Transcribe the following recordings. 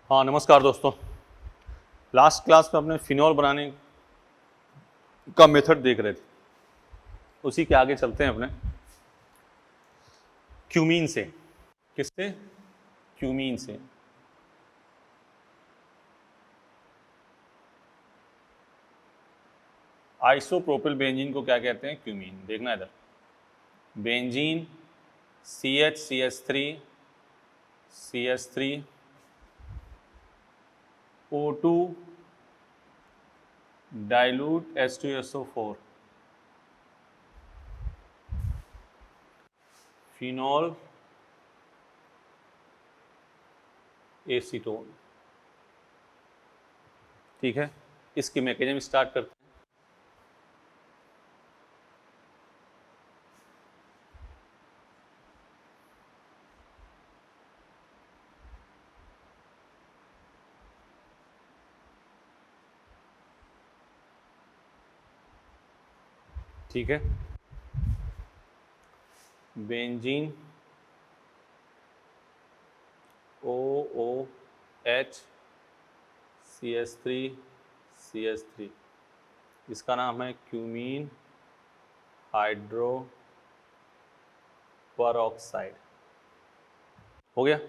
हाँ नमस्कार दोस्तों। लास्ट क्लास में अपने फिनॉल बनाने का मेथड देख रहे थे, उसी के आगे चलते हैं अपने क्यूमीन से। किससे? क्यूमीन से। आइसोप्रोपिल बेंजीन को क्या कहते हैं? क्यूमीन। देखना इधर, benzene CH CH3 O2 dilute H2SO4 phenol acetone. ठीक है, इसकी मैकेनिज्म स्टार्ट करते हैं। ठीक है, बेंजीन OOH CH3 इसका नाम है क्यूमीन हाइड्रो परऑक्साइड। हो गया।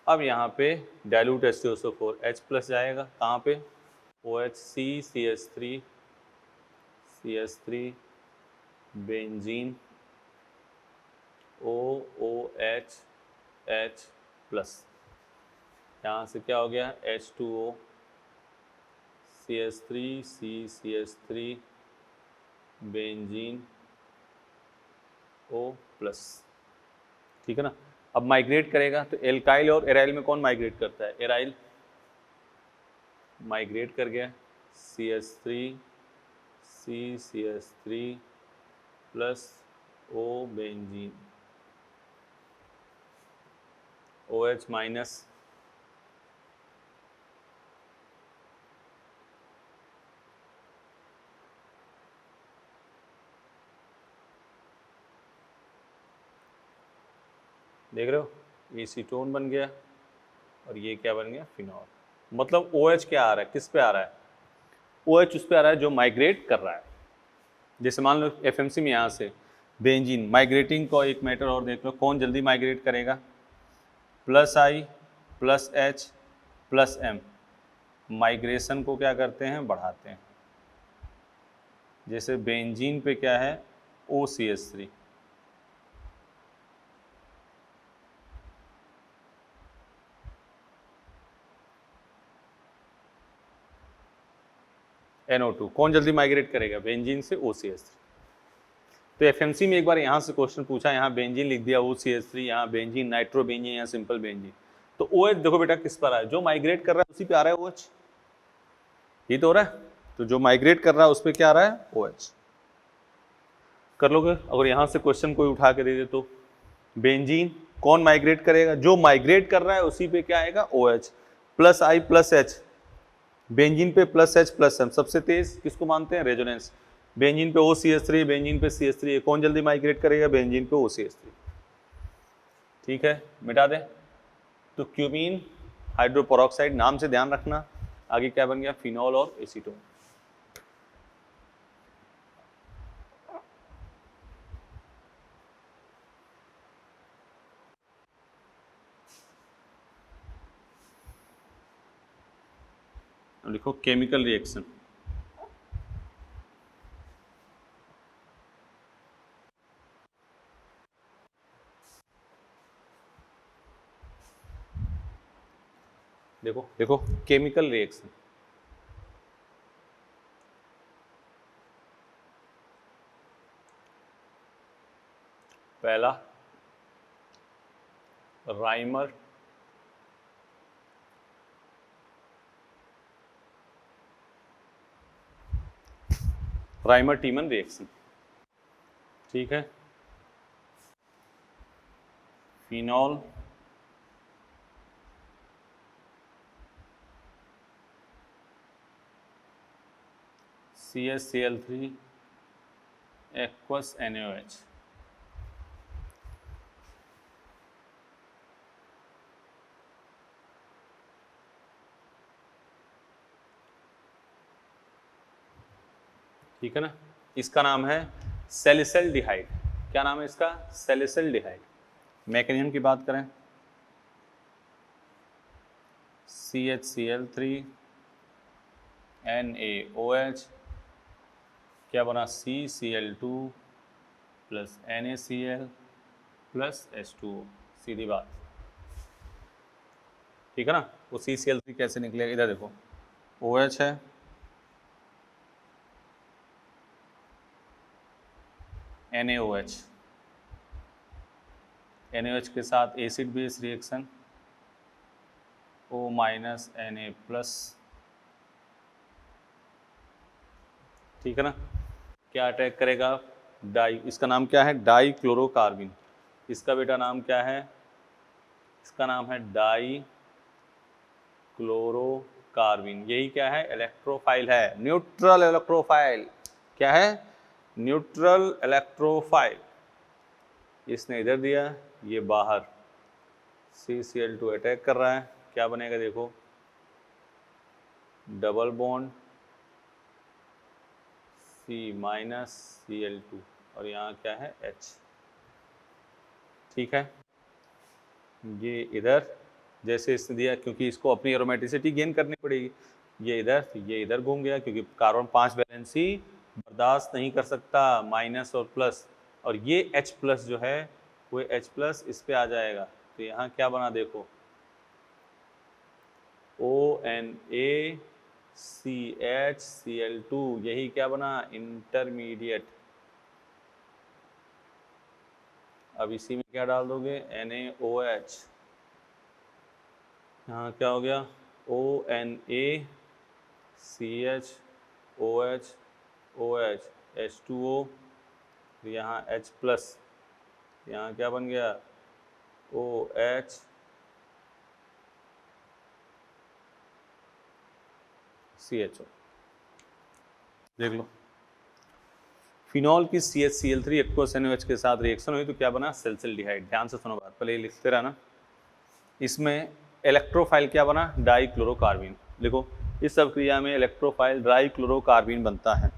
अब यहाँ पे डाइल्यूट H2SO4 H प्लस जाएगा कहाँ पे? OHC CH3 benzene OOH H plus. यहाँ से क्या हो गया? H2O CH3 benzene O plus. ठीक है ना। अब माइग्रेट करेगा तो एल्काइल और एराइल में कौन माइग्रेट करता है? एराइल माइग्रेट कर गया CH3 plus O benzene OH minus. देख रहे हो, एसीटोन बन गया और ये क्या बन गया? फिनॉल। मतलब OH क्या आ रहा है? किस पे आ रहा है? OH उस पे आ रहा है जो माइग्रेट कर रहा है। जैसे मान लो FMC में यहाँ से बेंजीन माइग्रेटिंग को एक मैटर और देख लो, कौन जल्दी माइग्रेट करेगा? +I +H +M माइग्रेशन को क्या करते हैं? बढ़ाते हैं। जैसे बेंजीन पे क्या है? OCH3 NO2 कौन जल्दी माइग्रेट करेगा? बेंजीन से OCH3। तो FMC में एक बार यहाँ से क्वेश्चन पूछा, यहाँ बेंजीन लिख दिया OCH3, यहाँ बेंजीन नाइट्रो बेंजीन, यहाँ सिंपल बेंजीन। तो OH देखो बेटा किस पर आ है? जो माइग्रेट कर रहा है उसी पे आ रहा है OH। ये तो हो रहा है। तो जो माइग्रेट कर रहा है उस पर क्या आ रहा है? OH। कर लोगे? अगर यहाँ से क्वेश्चन कोई उठा के दे दे तो बेंजीन कौन माइग्रेट करेगा? जो माइग्रेट कर रहा है उसी पे क्या आएगा? OH। +I +H बेंजीन पे +H +M सबसे तेज किसको मानते हैं? रेजोनेंस। बेंजीन पे OCH3, बेंजीन पे CH3, कौन जल्दी माइग्रेट करेगा? बेंजीन पे OCH3। ठीक है, मिटा दें। तो क्यूमीन हाइड्रोपेरोक्साइड नाम से ध्यान रखना। आगे क्या बन गया? फिनॉल और एसीटोन। लिखो केमिकल रिएक्शन। देखो देखो, केमिकल रिएक्शन। पहला राइमर टीमन रिएक्शन। ठीक है, फिनॉल CHCl3 एक्वस NaOH। ठीक है ना। इसका नाम है सैलिसिल्डिहाइड। क्या नाम है इसका? सैलिसिल्डिहाइड। मैकेनिज्म की बात करें, CHCl3 NaOH, क्या बना? CCl2 plus NaCl plus H2O, सीधी बात, ठीक है ना। वो CCl3 कैसे निकलेगा? इधर देखो, OH है, NaOH, NaOH के साथ acid base reaction O minus Na plus, ठीक है ना। क्या अटैक करेगा? डाई, इसका नाम क्या है? डाई क्लोरोकार्बिन। इसका बेटा नाम क्या है? इसका नाम है डाई क्लोरोकार्बिन। यही क्या है? इलेक्ट्रोफाइल है, न्यूट्रल इलेक्ट्रोफाइल। क्या है? Neutral electrophile. इसने इधर दिया, ये बाहर, CCl2 अटैक कर रहा है, क्या बनेगा देखो, double bond C minus Cl2 और यहाँ क्या है? H, ठीक है। ये इधर जैसे इसने दिया, क्योंकि इसको अपनी एरोमेटिसिटी गेन करनी पड़ेगी, ये इधर घूम गया, क्योंकि कार्बन 5 वैलेंसी बर्दाश्त नहीं कर सकता, माइनस और प्लस, और ये H प्लस जो है वो H प्लस इस पे आ जाएगा, तो यहाँ क्या बना देखो, ONaCH-Cl2, यही क्या बना? इंटरमीडिएट। अब इसी में क्या डाल दोगे? NaOH, यहाँ क्या हो गया? ONaCH-OH H2O, यहाँ H प्लस, यहाँ क्या बन गया? OH CHO। देख लो, फिनॉल की CHCl3 एक्वस NaOH के साथ रिएक्शन हुई तो क्या बना? सैलिसिल्डिहाइड। ध्यान से सुनो बात, पहले लिखते रहना। इसमें इलेक्ट्रोफाइल क्या बना? डाइक्लोरोकार्बिन। देखो, इस सब क्रिया में इलेक्ट्रोफाइल डाइक्लोरोकार्बिन बनता है।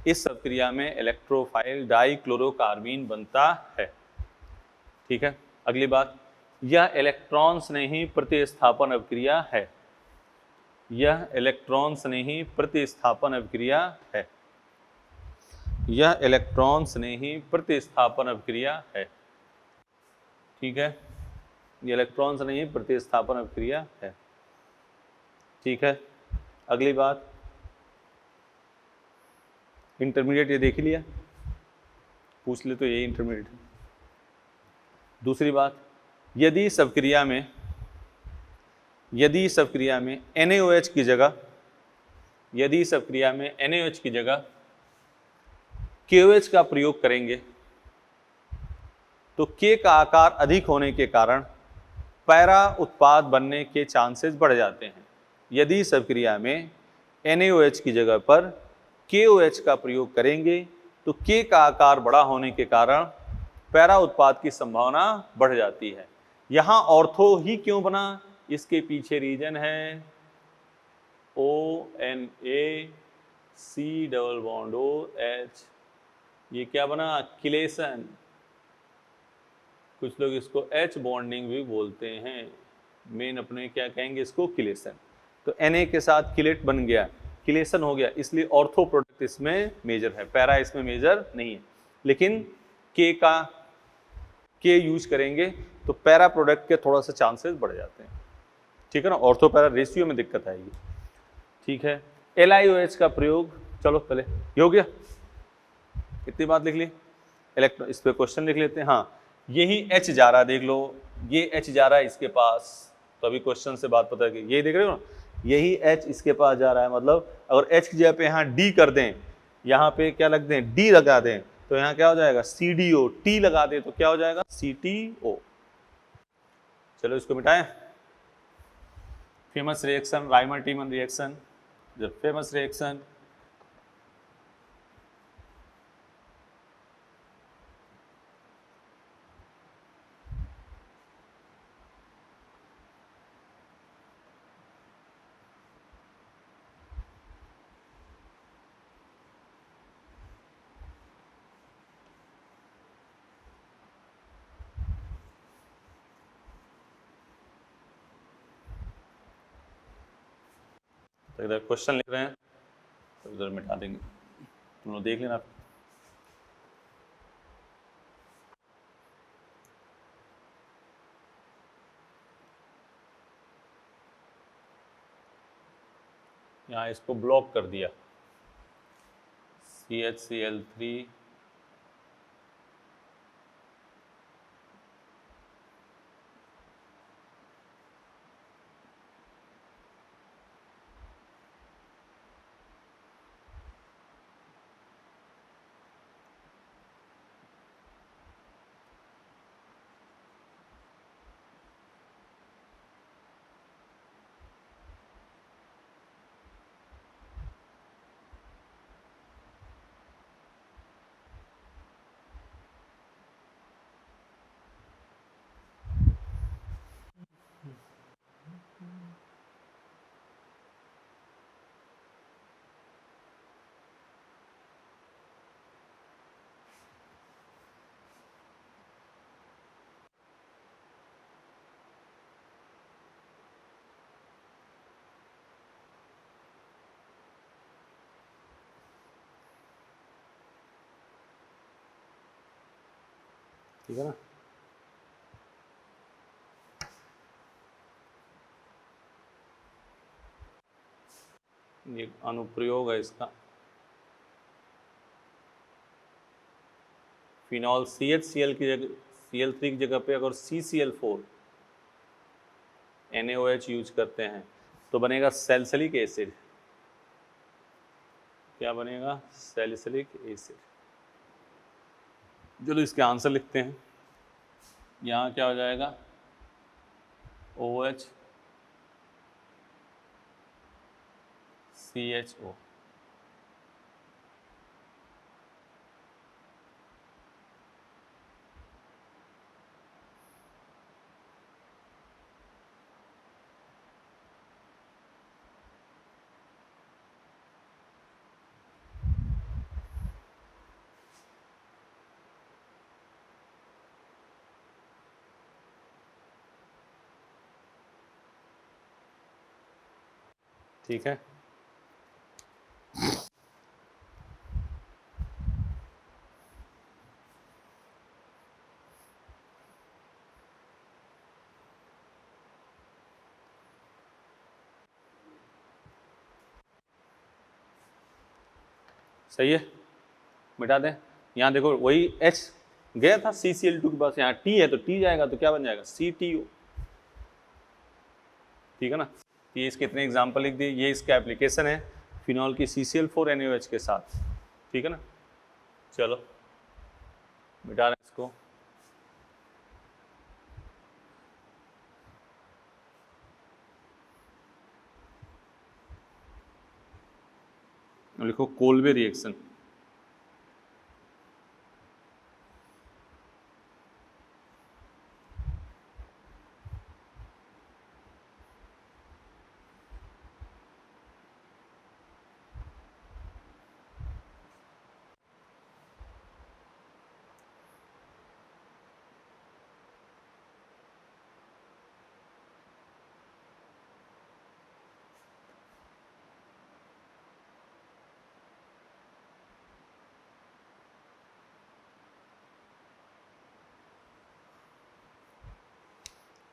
इस सब क्रिया में इलेक्ट्रोफाइल डाइक्लोरोकार्बिन बनता है, ठीक है। अगली बात, यह इलेक्ट्रॉन्स ने ही प्रतिस्थापन अभिक्रिया है। यह इलेक्ट्रॉन्स ने ही प्रतिस्थापन अभिक्रिया है। यह इलेक्ट्रॉन्स ने ही प्रतिस्थापन अभिक्रिया है, ठीक है। ये इलेक्ट्रॉन्स ने ही प्रतिस्थापन अभिक्रिया है, ठीक है। अगली बात, इंटरमीडिएट ये देख लिया, पूछ ले तो यही इंटरमीडिएट है। दूसरी बात, यदि सब क्रिया में NaOH की जगह, यदि सब क्रिया में NaOH की जगह KOH का प्रयोग करेंगे तो K का आकार अधिक होने के कारण पैरा उत्पाद बनने के चांसेस बढ़ जाते हैं। यदि सब क्रिया में NaOH की जगह पर KOH का प्रयोग करेंगे तो K का आकार बड़ा होने के कारण पैरा उत्पाद की संभावना बढ़ जाती है। यहाँ ऑर्थो ही क्यों बना? इसके पीछे रीजन है ONaC+OH, ये क्या बना? किलेशन। कुछ लोग इसको H बॉन्डिंग भी बोलते हैं, मेन अपने क्या कहेंगे इसको? किलेशन। तो Na के साथ किलेट बन गया, किलेशन हो गया, इसलिए ऑर्थो प्रोडक्ट इसमें मेजर है, पैरा इसमें मेजर नहीं है। लेकिन K यूज करेंगे तो पैरा प्रोडक्ट के थोड़ा सा चांसेस बढ़ जाते हैं, ठीक है ना। ऑर्थो पैरा रेशियो में दिक्कत आएगी, ठीक है। LiOH का प्रयोग, चलो पहले ये हो गया, इतनी बात लिख ली। इलेक्ट्रॉन, इस पे क्वेश्चन लिख लेते हैं। हाँ, यही H जा रहा है, देख लो, ये H जा रहा है इसके पास, तो अभी क्वेश्चन से बात पता है कि ये देख रहे हो ना, यही H इसके पास जा रहा है, मतलब अगर H की जगह पे यहाँ D कर दें, यहाँ पे क्या लग दें? D लगा दें, तो यहाँ क्या हो जाएगा? CDO। T लगा दें तो क्या हो जाएगा? CTO। चलो इसको मिटाएं। फेमस रिएक्शन, राइमर टीमन रिएक्शन, जब फेमस रिएक्शन तो इधर क्वेश्चन लिख रहे हैं तो इधर मिटा देंगे, तुम लोग देख लेना। यहाँ इसको ब्लॉक कर दिया, CHCl3 ठीक है ना। ये अनुप्रयोग है इसका, फिनॉल CHCl की जगह Cl3 की जगह पे अगर CCl4 NaOH यूज करते हैं तो बनेगा सैलिसिलिक एसिड। क्या बनेगा? Salicylic acid. चलो इसके आंसर लिखते हैं। यहाँ क्या हो जाएगा? OH CHO। ठीक है, सही है, मिटा दें। यहाँ देखो वही H गया था CCl2 के पास, यहाँ T है तो T जाएगा तो क्या बन जाएगा? CTO। ठीक है ना। ये इसके इतने एग्जाम्पल लिख दिए, ये इसका एप्लीकेशन है फिनॉल की CCl4 NaOH के साथ। ठीक है ना। चलो मिटा रहे हैं इसको। लिखो कोल्बे रिएक्शन।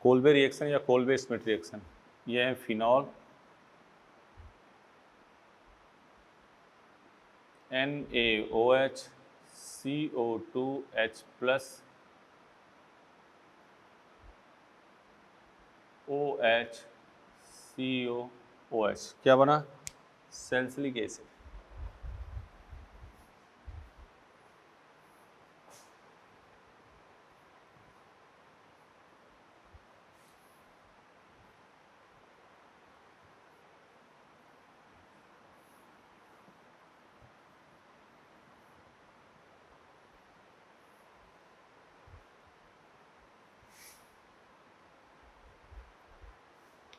कोल्बे रिएक्शन या कोल्बे स्मिथ रिएक्शन, ये है phenol NaOH CO2H plus OH COOH, क्या बना? Salicylic acid.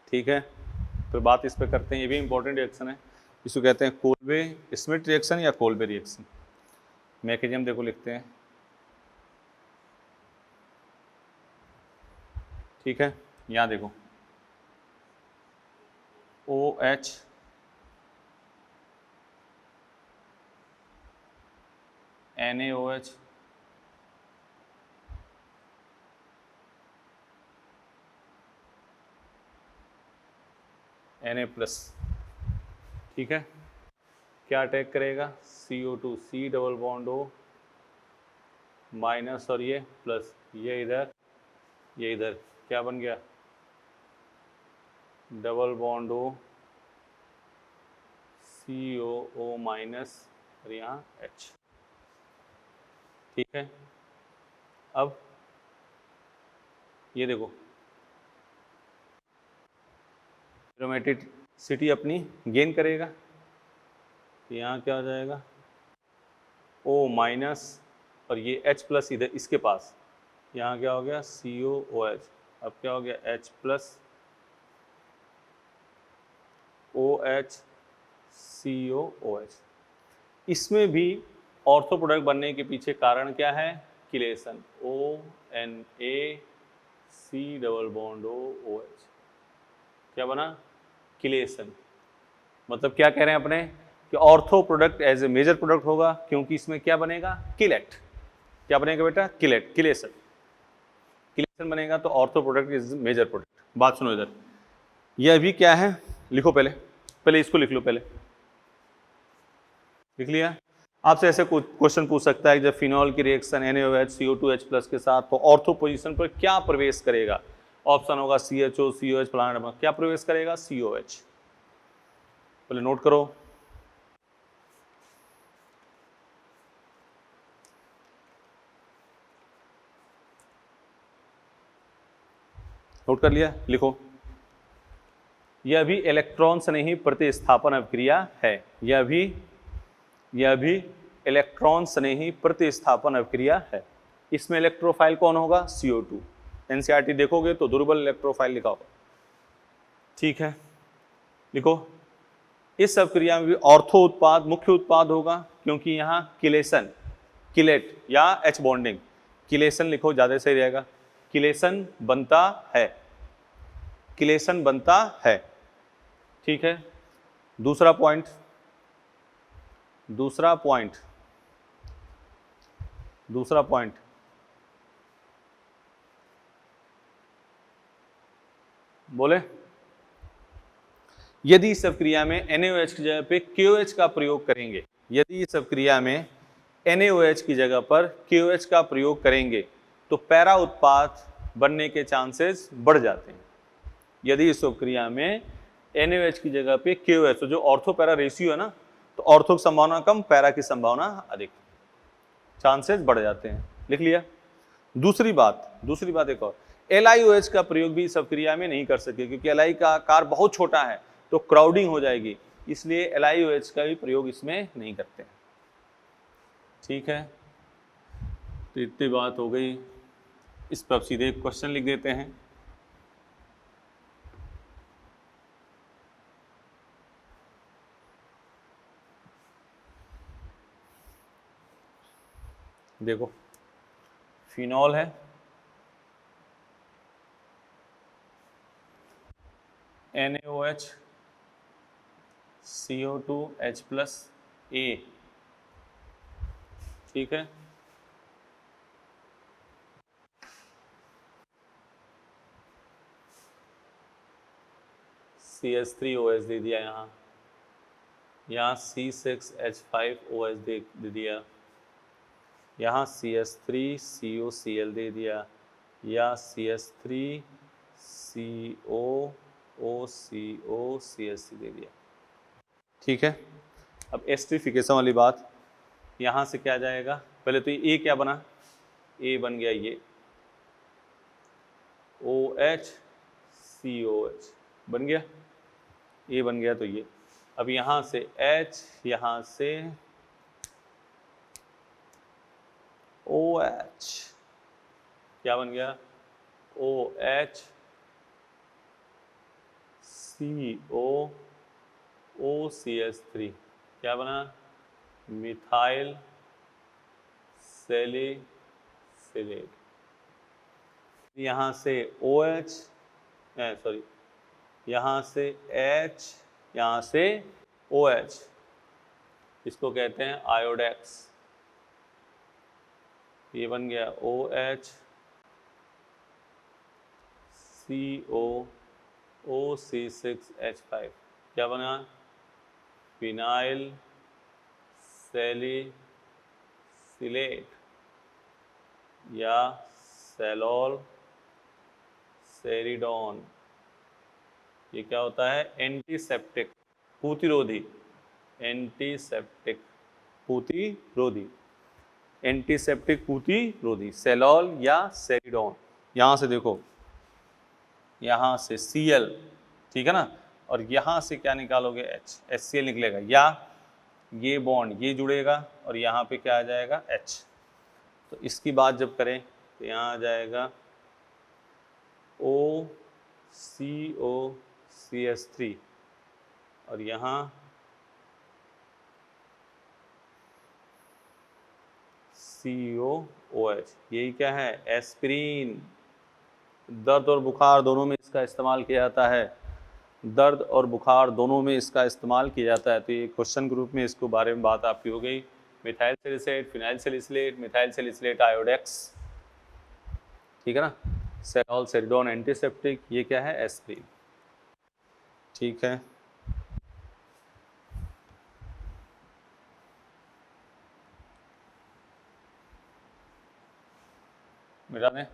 ठीक है, तो बात इस पे करते हैं, ये भी इंपॉर्टेंट रिएक्शन है, इसको कहते हैं कोल्बे स्मिथ रिएक्शन या कोल्बे रिएक्शन। मैकेनिज्म देखो लिखते हैं। ठीक है, यहाँ देखो OH NaOH Na+, ठीक है, क्या अटैक करेगा, CO2 C double bond O minus और ये प्लस, ये इधर क्या बन गया, double bond O COO minus और यहाँ H, ठीक है। अब ये देखो एरोमेटिसिटी अपनी गेन करेगा, तो यहाँ क्या हो जाएगा, O माइनस और ये H प्लस इधर इसके पास, यहाँ क्या हो गया COOH, अब क्या हो गया H प्लस OH COOH। इसमें भी ऑर्थो प्रोडक्ट बनने के पीछे कारण क्या है, chelation, ONA C double bond OH, क्या बना, किलेशन। मतलब क्या कह रहे हैं अपने कि ortho product as a major product होगा, क्योंकि इसमें क्या बनेगा, किलेट, क्या बनेगा बेटा, किलेट, किलेशन, किलेशन बनेगा, तो ortho product is major product. बात सुनो इधर, यह भी क्या है, लिखो पहले इसको लिख लो, पहले लिख लिया। आपसे ऐसे क्वेश्चन पूछ सकता है कि जब फिनॉल की रिएक्शन NaOH CO2H+ के साथ तो ऑर्थो पोजीशन पर क्या प्रवेश करेगा, ऑप्शन होगा CHO COH फलाना, क्या प्रवेश करेगा, COH। पहले नोट करो, नोट कर लिया, लिखो, यह भी इलेक्ट्रॉन से नहीं प्रतिस्थापन अभिक्रिया है, यह भी इलेक्ट्रॉन से नहीं प्रतिस्थापन अभिक्रिया है। इसमें इलेक्ट्रोफाइल कौन होगा, CO2। NCERT देखोगे तो दुर्बल इलेक्ट्रोफाइल लिखा होगा, ठीक है, लिखो। इस अभिक्रिया में भी ऑर्थो उत्पाद मुख्य उत्पाद होगा, क्योंकि यहाँ किलेशन, किलेट या H बॉन्डिंग, किलेशन लिखो ज्यादा सही रहेगा, किलेशन बनता है, किलेशन बनता है, ठीक है। दूसरा पॉइंट बोले, यदि इस अभिक्रिया में NaOH की जगह पे KOH का प्रयोग करेंगे, यदि इस अभिक्रिया में NaOH की जगह पर KOH का प्रयोग करेंगे तो पैरा उत्पाद बनने के चांसेस बढ़ जाते हैं। यदि इस अभिक्रिया में NaOH की जगह पे KOH, तो जो ऑर्थो पैरा रेशियो है ना, तो ऑर्थो की संभावना कम, पैरा की संभावना अधिक, चांसेस बढ़ जाते हैं, लिख लिया। दूसरी बात एक और, LiOH का प्रयोग भी इस अभिक्रिया में नहीं कर सके, क्योंकि Li का आकार बहुत छोटा है तो क्राउडिंग हो जाएगी, इसलिए LiOH का भी प्रयोग इसमें नहीं करते हैं, ठीक है। तो इतनी बात हो गई, इस पर सीधे क्वेश्चन लिख देते हैं। देखो फिनॉल है, NaOH CO2H+ A, ठीक है, CH3OH दे दिया, यहाँ C6H5OH दे दिया, यहाँ CH3COCl दे दिया, या CH3COOCOCHC दे दिया, ठीक है। अब एस्टरिफिकेशन वाली बात, यहाँ से क्या जाएगा, पहले तो ये क्या बना, A बन गया, ये OH COH बन गया, A बन गया, तो ये अब यहाँ से H, यहाँ से OH, क्या बन गया, OH COOCH3, क्या बना, मिथाइल सैलिसिलेट। यहाँ से OH, यहाँ से H, यहाँ से OH, इसको कहते हैं आयोडेक्स, ये बन गया OH CO OC6H5, क्या बना? फिनाइल सैलिसिलेट या सेलॉल सेरिडॉन। ये क्या होता है? एंटीसेप्टिक, पूतिरोधी, एंटीसेप्टिक पूतिरोधी, एंटीसेप्टिक पूतिरोधी, सेलॉल या सेरिडॉन। यहाँ से देखो, यहाँ से Cl, ठीक है ना, और यहाँ से क्या निकालोगे? H, HCl निकलेगा, या ये बॉन्ड ये जुड़ेगा और यहाँ पे क्या आ जाएगा? H। तो इसकी बात जब करें तो यहाँ आ जाएगा OCOCH3 और यहाँ COOH। यही क्या है? एस्पिरिन। दर्द और बुखार दोनों में इसका इस्तेमाल किया जाता है, दर्द और बुखार दोनों में इसका इस्तेमाल किया जाता है। तो ये क्वेश्चन ग्रुप में इसको बारे में बात आपकी हो गई। Methyl salicylate, phenyl salicylate, methyl salicylate Iodex, ठीक है ना, सेलॉल सेरिडॉन एंटीसेप्टिक, ये क्या है? एस्पिरिन, ठीक है। मिटा दें।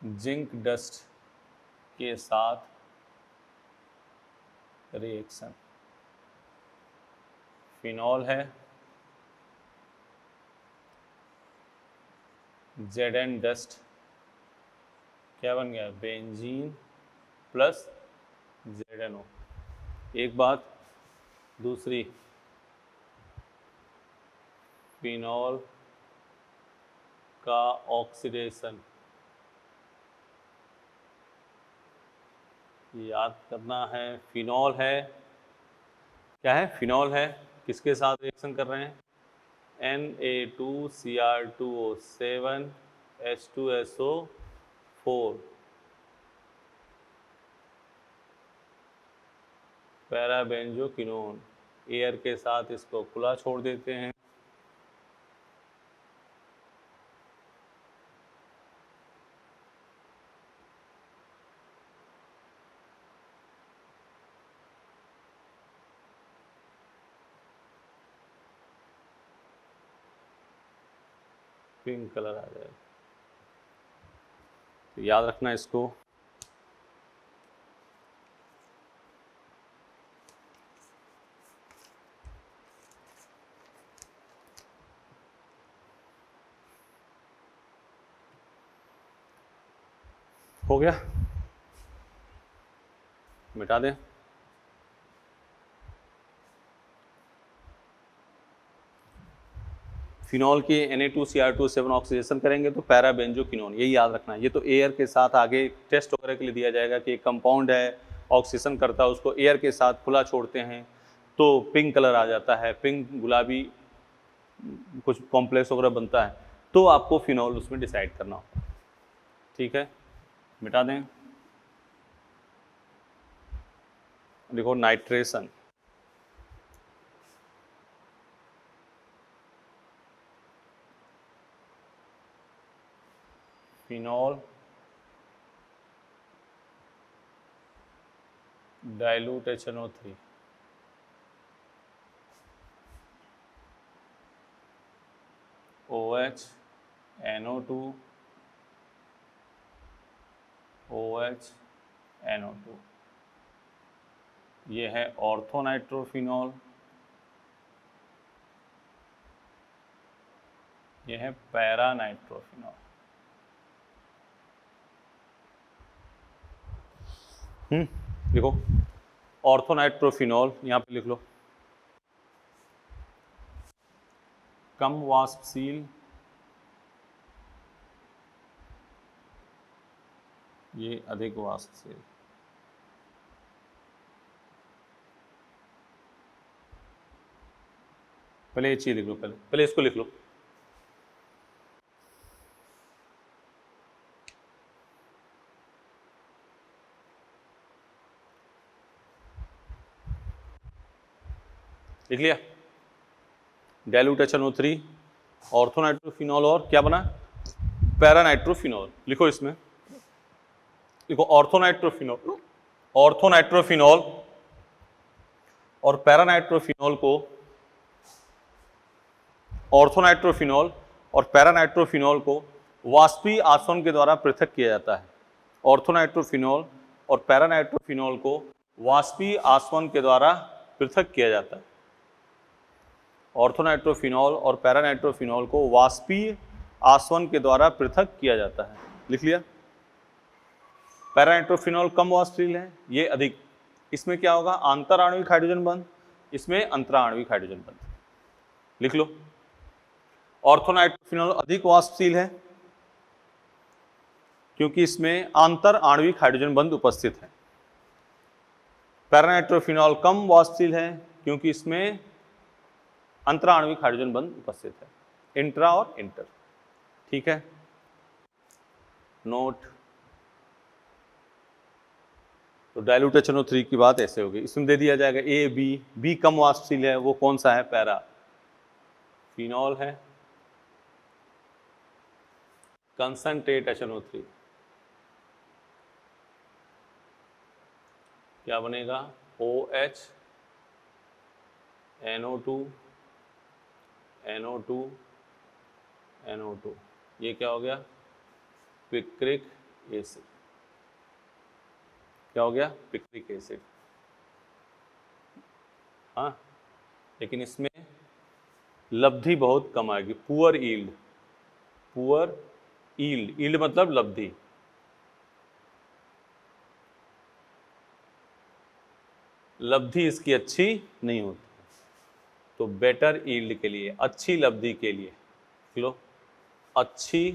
जिंक डस्ट के साथ रिएक्शन, फिनॉल है, Zn डस्ट, क्या बन गया? Benzene plus ZnO। एक बात, दूसरी, फिनॉल का ऑक्सीडेशन याद करना है। फिनॉल है, क्या है? फिनॉल है, किसके साथ रिएक्शन कर रहे हैं? Na2Cr2O7 H2SO4, पैराबेंजोक्विनोन। एयर के साथ इसको खुला छोड़ देते हैं, पिंक कलर आ जाएगा। तो याद रखना इसको। हो गया, मिटा दें। फिनॉल की Na2Cr2O7 ऑक्सीडेशन करेंगे तो पैराबेंजोक्विनोन, यही याद रखना है। ये तो एयर के साथ आगे टेस्ट वगैरह के लिए दिया जाएगा कि एक कंपाउंड है, ऑक्सीडेशन करता है, उसको एयर के साथ खुला छोड़ते हैं तो पिंक कलर आ जाता है, पिंक गुलाबी कुछ कॉम्प्लेक्स वगैरह बनता है, तो आपको फिनॉल उसमें डिसाइड करना होगा, ठीक है। मिटा दें। देखो, nitration, phenol dilute HNO3, OH NO2 OH NO2, ये है ऑर्थोनाइट्रोफिनॉल, ये है पैरानाइट्रोफिनॉल। देखो, ऑर्थोनाइट्रोफिनॉल यहाँ पे लिख लो, कम वाष्पशील ये अधिक वाष्पशील। पहले ये चीज लिख लो, पहले इसको लिख लो। लिख लिया? डाइल्यूट HNO3, ऑर्थोनाइट्रोफिनॉल और क्या बना? पैरानाइट्रोफिनॉल। लिखो इसमें, देखो ऑर्थोनाइट्रोफिनॉल, ऑर्थोनाइट्रोफिनॉल और पैरानाइट्रोफिनॉल को, ऑर्थोनाइट्रोफिनॉल और पैरानाइट्रोफिनॉल को वाष्पीय आसवन के द्वारा पृथक किया जाता है। ऑर्थोनाइट्रोफिनॉल और पैरानाइट्रोफिनॉल को वाष्पीय आसवन के द्वारा पृथक किया जाता है। ऑर्थोनाइट्रोफिनॉल और पैरानाइट्रोफिनॉल को वाष्पीय आसवन के द्वारा पृथक किया जाता है। लिख लिया? पैरानाइट्रोफिनॉल कम वाष्पशील है, ये अधिक। इसमें क्या होगा? आंतर आणविक हाइड्रोजन बंध, इसमें अंतराणविक हाइड्रोजन बंध। लिख लो। ऑर्थोनाइट्रोफिनॉल अधिक वाष्पशील है क्योंकि इसमें आंतर आणविक हाइड्रोजन बंध उपस्थित है। पैरानाइट्रोफिनॉल कम वाष्पशील है क्योंकि इसमें अंतराणविक हाइड्रोजन बंध उपस्थित है, इंट्रा और इंटर। ठीक है, नोट। तो डाइल्यूट HNO3 की बात ऐसे होगी। इसमें दे दिया जाएगा ए, बी कम वाष्पशील है, वो कौन सा है? पैरा फिनॉल है। कंसंट्रेट HNO3 क्या बनेगा? OH NO2 NO2 NO2, ये क्या हो गया? Picric acid. क्या हो गया? Picric acid. हाँ, लेकिन इसमें लब्धि बहुत कम आएगी, poor yield. Poor yield, yield मतलब लब्धि। लब्धि इसकी अच्छी नहीं होती, तो बेटर ईल्ड के लिए, अच्छी लब्धि के लिए लो, अच्छी,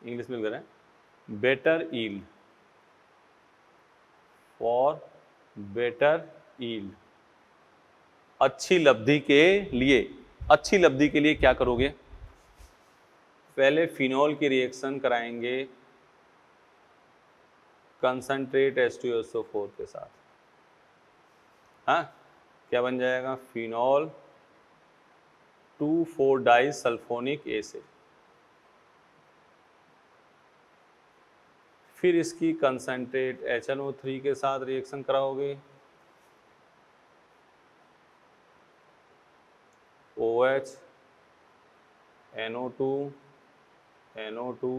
इंग्लिश में लिख रहे हैं better yield, for better yield, अच्छी लब्धि के लिए। अच्छी लब्धि के लिए क्या करोगे? पहले फिनॉल की रिएक्शन कराएंगे कंसंट्रेट H2SO4 के साथ। हाँ, क्या बन जाएगा? फिनॉल 2,4-डाइसल्फोनिक एसिड। फिर इसकी कंसंट्रेट HNO3 के साथ रिएक्शन कराओगे, OH NO2 NO2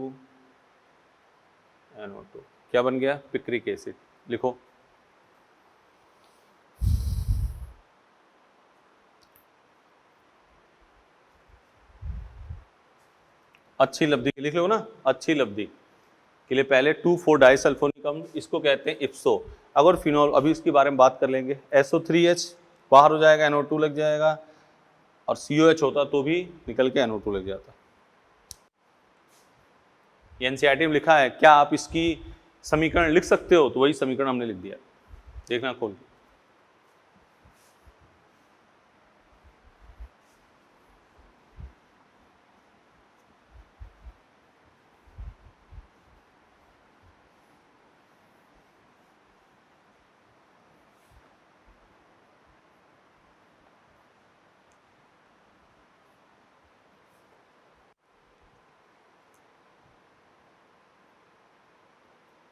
NO2, क्या बन गया? Picric acid. लिखो। अच्छी लब्धि लिख लो ना, अच्छी लब्धि के लिए पहले 2,4-डाइसल्फोनिक अम्ल, इसको कहते हैं इप्सो। अगर फिनॉल, अभी इसके बारे में बात कर लेंगे, SO3H बाहर हो जाएगा, NO2 लग जाएगा, और COH होता तो भी निकल के NO2 लग जाता। NCERT में लिखा है, क्या आप इसकी समीकरण लिख सकते हो? तो वही समीकरण हमने लिख दिया, देखना खोल के।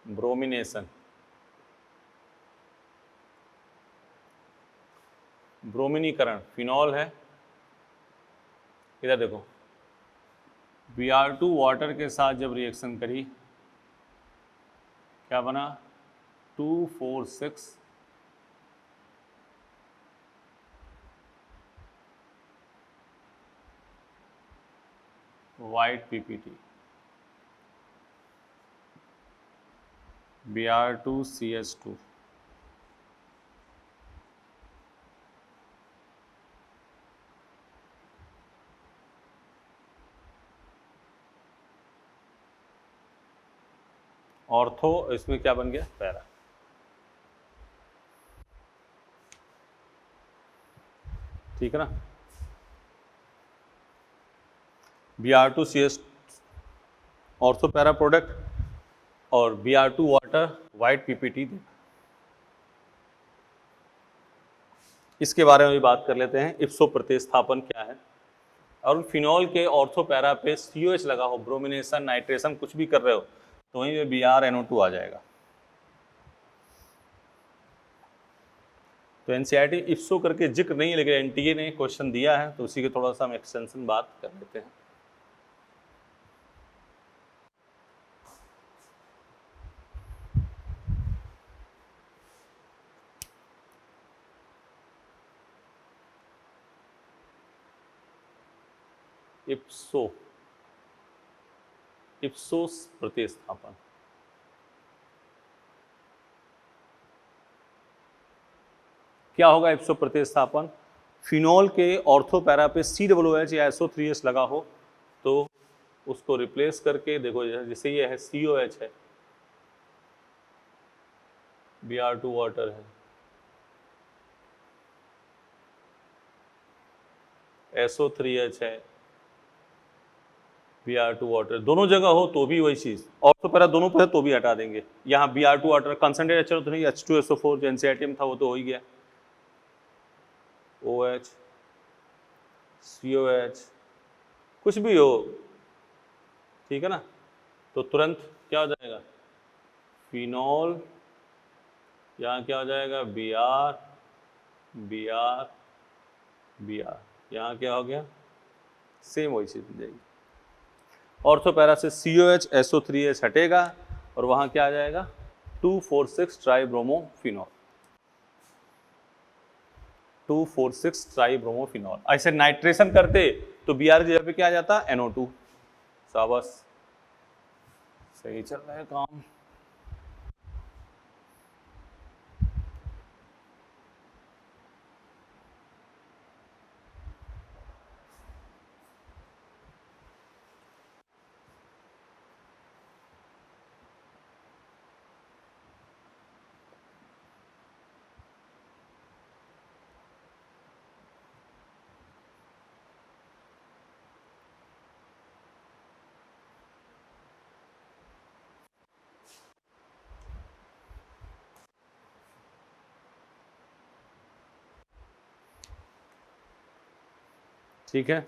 ब्रोमिनेशन, ब्रोमिनीकरण, फिनॉल है। इधर देखो, Br2 वाटर के साथ जब रिएक्शन करी, क्या बना? 2,4,6 white PPT, Br2CH2। ऑर्थो, इसमें क्या बन गया, पैरा। ठीक है ना। Br2CS ऑर्थो पैरा प्रोडक्ट और Br2 वाटर वाइट पीपीटी। इसके बारे में भी बात कर लेते हैं, इप्सो प्रतिस्थापन क्या है। और फिनॉल के ऑर्थो पैरा पे COH लगा हो, ब्रोमिनेशन नाइट्रेशन कुछ भी कर रहे हो, तो वहीं पे BrNO2 आ जाएगा। तो एनसीईआरटी इप्सो करके जिक्र नहीं है, लेकिन एनटीए ने क्वेश्चन दिया है, तो उसी के थोड़ा सा हम एक्सटेंशन बात कर लेते हैं। इप्सो प्रतिस्थापन क्या होगा। इप्सो प्रतिस्थापन, फिनॉल के ऑर्थो पैरा पे COOH या SO3H लगा हो, तो उसको रिप्लेस करके देखो, जैसे ये है COH है, Br2 वाटर है, SO3H है, Br2 वाटर, दोनों जगह हो तो भी वही चीज, ऑर्थो पैरा दोनों पर है तो भी हटा देंगे। यहाँ Br2 वाटर कंसंट्रेट अच्छा तो नहीं, H2SO4 जो एनसीईआरटी में था वो तो हो ही गया, OH COH कुछ भी हो, ठीक है ना। तो तुरंत क्या हो जाएगा, फिनॉल, यहाँ क्या हो जाएगा, Br Br Br, यहाँ क्या हो गया, सेम वही चीज मिल जाएगी। ऑर्थो पैरा से COH SO3H हटेगा और वहाँ क्या आ जाएगा, 2,4,6 ट्राइब्रोमोफिनॉल, 2,4,6 ट्राइब्रोमोफिनॉल। ऐसे नाइट्रेशन करते तो Br की जगह पे क्या आ जाता, NO2। शाबाश, सही चल रहा है काम। ठीक है,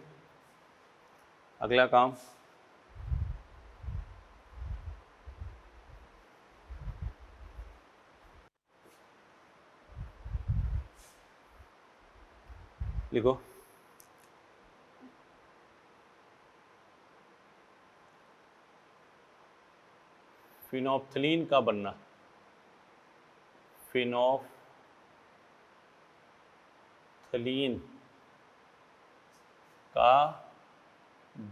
अगला काम, लिखो, फिनोप्थलीन का बनना, फिनोप्थलीन का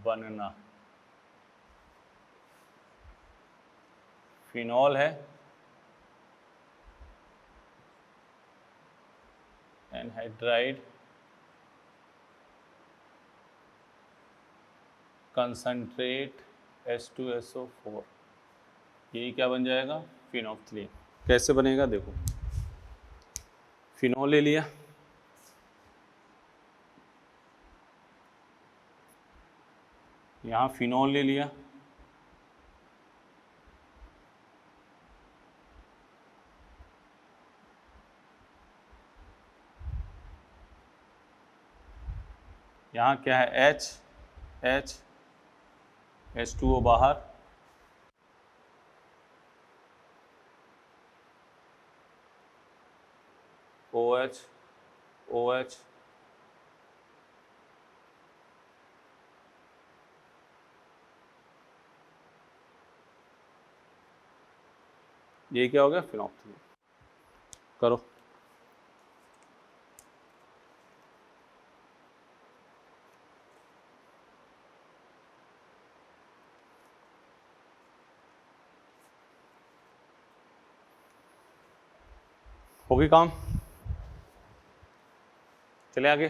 बनना, फिनॉल है, एनहाइड्राइड कंसंट्रेट H2SO4, यही क्या बन जाएगा, फिनोप्थलीन। कैसे बनेगा देखो, फिनॉल ले लिया, यहाँ फिनॉल ले लिया, यहाँ क्या है, H2O बाहर, OH ये क्या हो गया, फिनोप्थलीन। करो, होगी काम, चले आगे।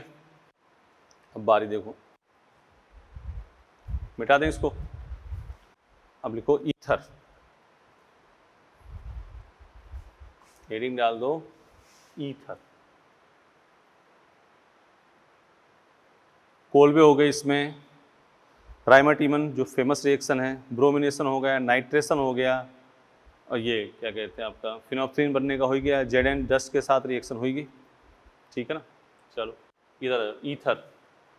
अब बारी देखो, मिटा दें इसको, अब लिखो ईथर, हेडिंग डाल दो ईथर। कोलवे हो गए, इसमें ट्राइमर जो फेमस रिएक्शन है, ब्रोमिनेशन हो गया, नाइट्रेशन हो गया, और ये क्या कहते हैं आपका फिनोप्थलीन बनने का हो गया, Zn10 के साथ रिएक्शन होगी, ठीक है ना। चलो इधर ईथर,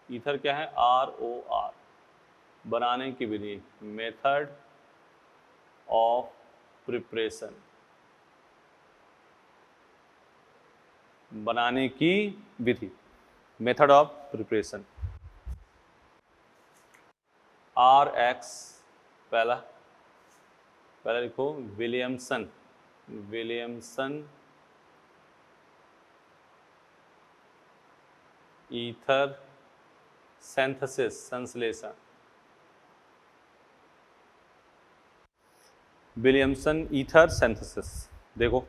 ईथर क्या है, ROR, बनाने की विधि, मेथड ऑफ प्रिपरेशन, बनाने की विधि, मेथड ऑफ प्रिपरेशन। RX पहला लिखो, विलियमसन ईथर सिंथेसिस, संश्लेषण, विलियमसन ईथर सिंथेसिस। देखो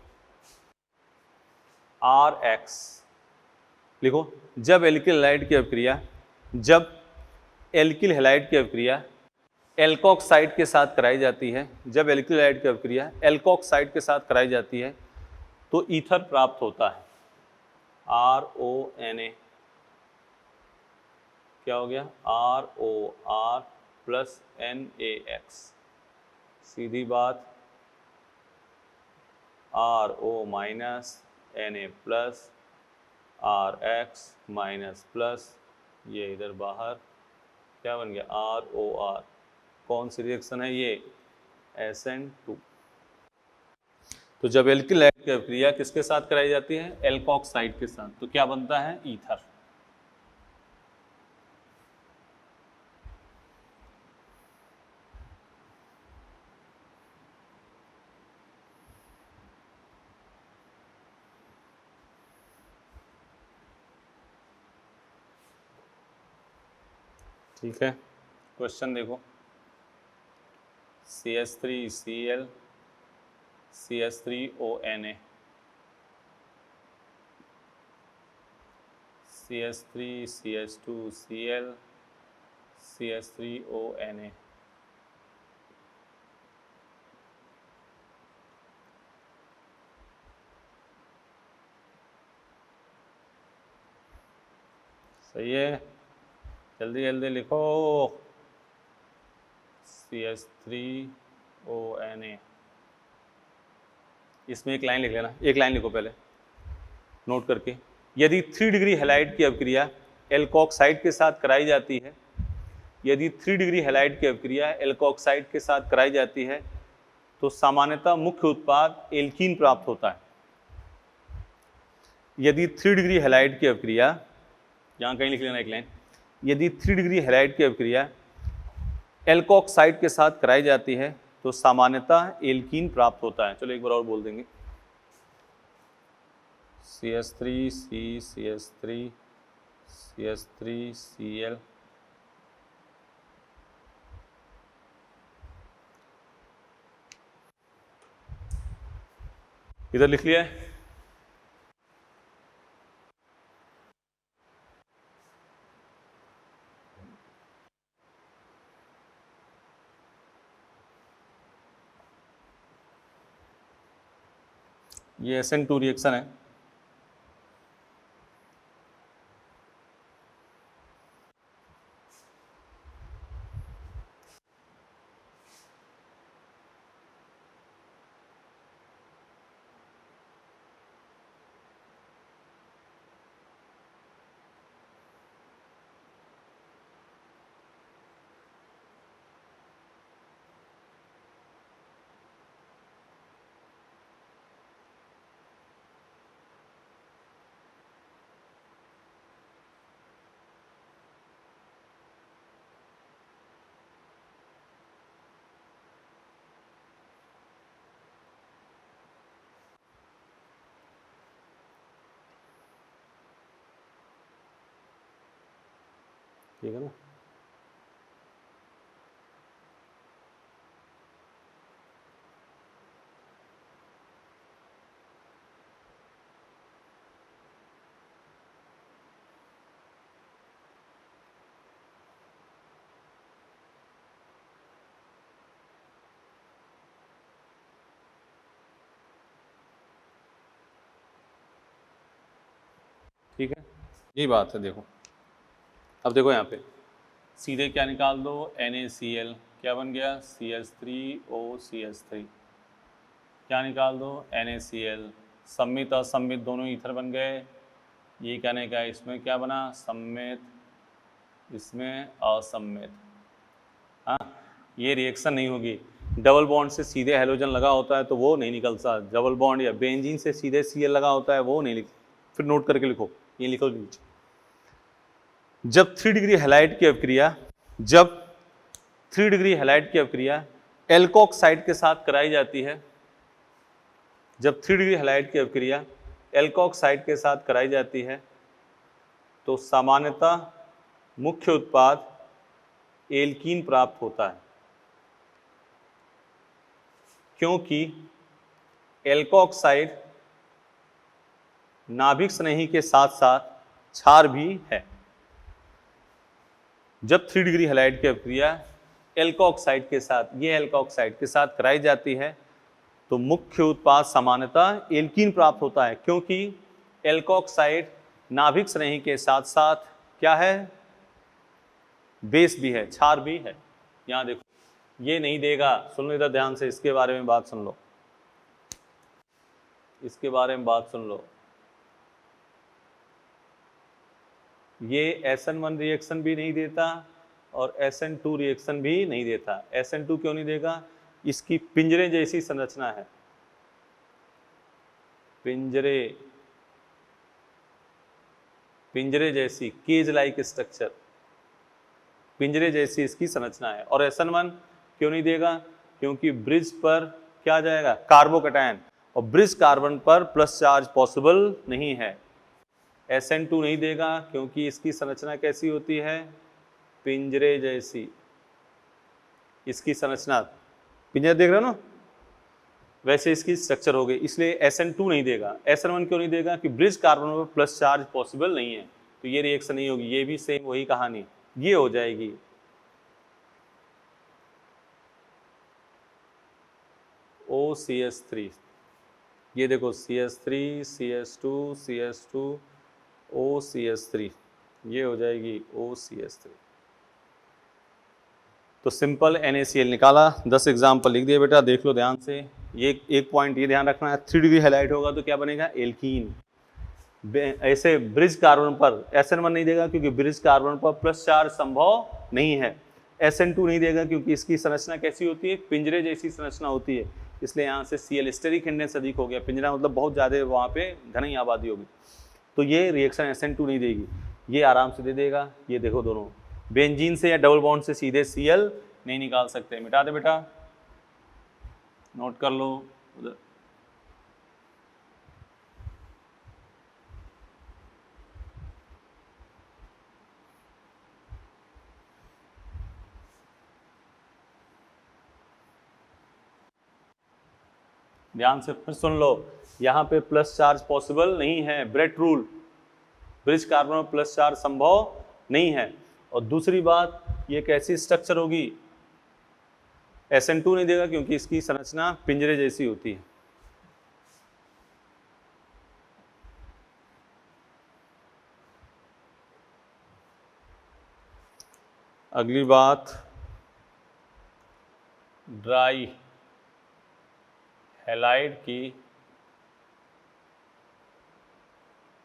RX लिखो, जब एल्किल हैलाइड की अभिक्रिया, एल्कोक्साइड के साथ कराई जाती है, जब एल्किल हैलाइड की अभिक्रिया एल्कोक्साइड के साथ कराई जाती है तो ईथर प्राप्त होता है, RONA, क्या हो गया, ROR प्लस NaX, सीधी बात, RO minus Na plus RX minus plus, ये इधर बाहर क्या बन गया, ROR, कौन सी रिएक्शन है ये, SN2। तो जब एल्किल हैलाइड की अभिक्रिया किसके साथ कराई जाती है, एल्कोक्साइड के साथ, तो क्या बनता है, ईथर। ठीक है, क्वेश्चन देखो, CH3Cl CH3ONA, CH3CH2Cl CH3ONA, सही है, जल्दी जल्दी लिखो, CH3ONA। इसमें एक लाइन लिख लेना, एक लाइन लिखो पहले नोट करके, यदि 3 डिग्री हैलाइड की अभिक्रिया एल्कोक्साइड के साथ कराई जाती है, यदि 3 डिग्री हैलाइड की अभिक्रिया एल्कोक्साइड के साथ कराई जाती है तो सामान्यतः मुख्य उत्पाद एल्कीन प्राप्त होता है। यदि 3 डिग्री हैलाइड की अभिक्रिया, यहाँ कहीं लिख लेना एक लाइन, यदि 3 डिग्री हैलाइड की अभिक्रिया एल्कोक्साइड के साथ कराई जाती है तो सामान्यतः एल्कीन प्राप्त होता है। चलो एक बार और बोल देंगे, CH3C CH3 CH3Cl इधर लिख लिया है, ये SN2 रिएक्शन है। ठीक है ना, ठीक है, यही बात है। देखो अब देखो यहाँ पे सीधे क्या निकाल दो, NaCl क्या बन गया, CH3OCH3, क्या निकाल दो, NaCl, सम्मित असम्मित दोनों ईथर बन गए। ये कहने का इसमें क्या बना, सम्मित, इसमें असम्मित। हाँ, ये रिएक्शन नहीं होगी। डबल बॉन्ड से सीधे हेलोजन लगा होता है तो वो नहीं निकलता, डबल बॉन्ड या बेंजीन से सीधे Cl लगा होता है वो नहीं लिख, फिर नोट करके लिखो, ये लिखो नीचे। जब 3 डिग्री हैलाइड की अभिक्रिया, जब 3 डिग्री हैलाइड की अभिक्रिया एल्कोक्साइड के साथ कराई जाती है, जब 3 डिग्री हैलाइड की अभिक्रिया एल्कोक्साइड के साथ कराई जाती है तो सामान्यतः मुख्य उत्पाद एल्कीन प्राप्त होता है, क्योंकि एल्कोक्साइड नाभिक स्नेही के साथ साथ क्षार भी है। जब 3 डिग्री हैलाइड की अभिक्रिया एल्कोक्साइड के साथ, ये एल्कोक्साइड के साथ कराई जाती है तो मुख्य उत्पाद सामान्यतः एल्कीन प्राप्त होता है, क्योंकि एल्कोक्साइड नाभिक स्नेही के साथ साथ क्या है, बेस भी है, क्षार भी है। यहां देखो ये नहीं देगा, सुन लो इधर ध्यान से, इसके बारे में बात सुन लो, इसके बारे में बात सुन लो। ये SN1 रिएक्शन भी नहीं देता और SN2 रिएक्शन भी नहीं देता। SN2 क्यों नहीं देगा, इसकी पिंजरे जैसी संरचना है, पिंजरे जैसी, केज लाइक स्ट्रक्चर, पिंजरे जैसी इसकी संरचना है। और SN1 क्यों नहीं देगा, क्योंकि ब्रिज पर क्या आ जाएगा, कार्बोकैटायन, और ब्रिज कार्बन पर प्लस चार्ज पॉसिबल नहीं है। SN2 नहीं देगा क्योंकि इसकी संरचना कैसी होती है, पिंजरे जैसी, इसकी संरचना, पिंजरा देख रहे हो ना, वैसे इसकी स्ट्रक्चर हो गई, इसलिए SN2 नहीं देगा। SN1 क्यों नहीं देगा कि ब्रिज कार्बन पर प्लस चार्ज पॉसिबल नहीं है, तो ये रिएक्शन नहीं होगी। ये भी सेम वही कहानी, ये हो जाएगी। OCH3, ये देखो CH3 CH2 CH2 OCH3, ये हो जाएगी OCH3। तो सिंपल NaCl निकाला, 10 एग्जाम्पल लिख दिए बेटा, देख लो ध्यान से। ये एक पॉइंट ये ध्यान रखना है, 3 डिग्री हैलाइड होगा तो क्या बनेगा, एल्कीन। ऐसे ब्रिज कार्बन पर SN1 नहीं देगा क्योंकि ब्रिज कार्बन पर प्लस चार्ज संभव नहीं है। SN2 नहीं देगा क्योंकि इसकी संरचना कैसी होती है, पिंजरे जैसी संरचना होती है, इसलिए यहाँ से Cl स्टेरिक हिंडेंस अधिक हो गया, पिंजरा मतलब बहुत ज़्यादा वहाँ पे घनी आबादी होगी, तो ये रिएक्शन SN2 नहीं देगी, ये आराम से दे देगा। ये देखो दोनों बेंजीन से या डबल बॉन्ड से सीधे Cl नहीं निकाल सकते, मिटा दे बेटा, नोट कर लो उधर। ध्यान से फिर सुन लो, यहाँ पे प्लस चार्ज पॉसिबल नहीं है, ब्रेट रूल, ब्रिज कार्बन में प्लस चार्ज संभव नहीं है। और दूसरी बात, ये कैसी स्ट्रक्चर होगी, SN2 नहीं देगा क्योंकि इसकी संरचना पिंजरे जैसी होती है। अगली बात, ड्राई हैलाइड की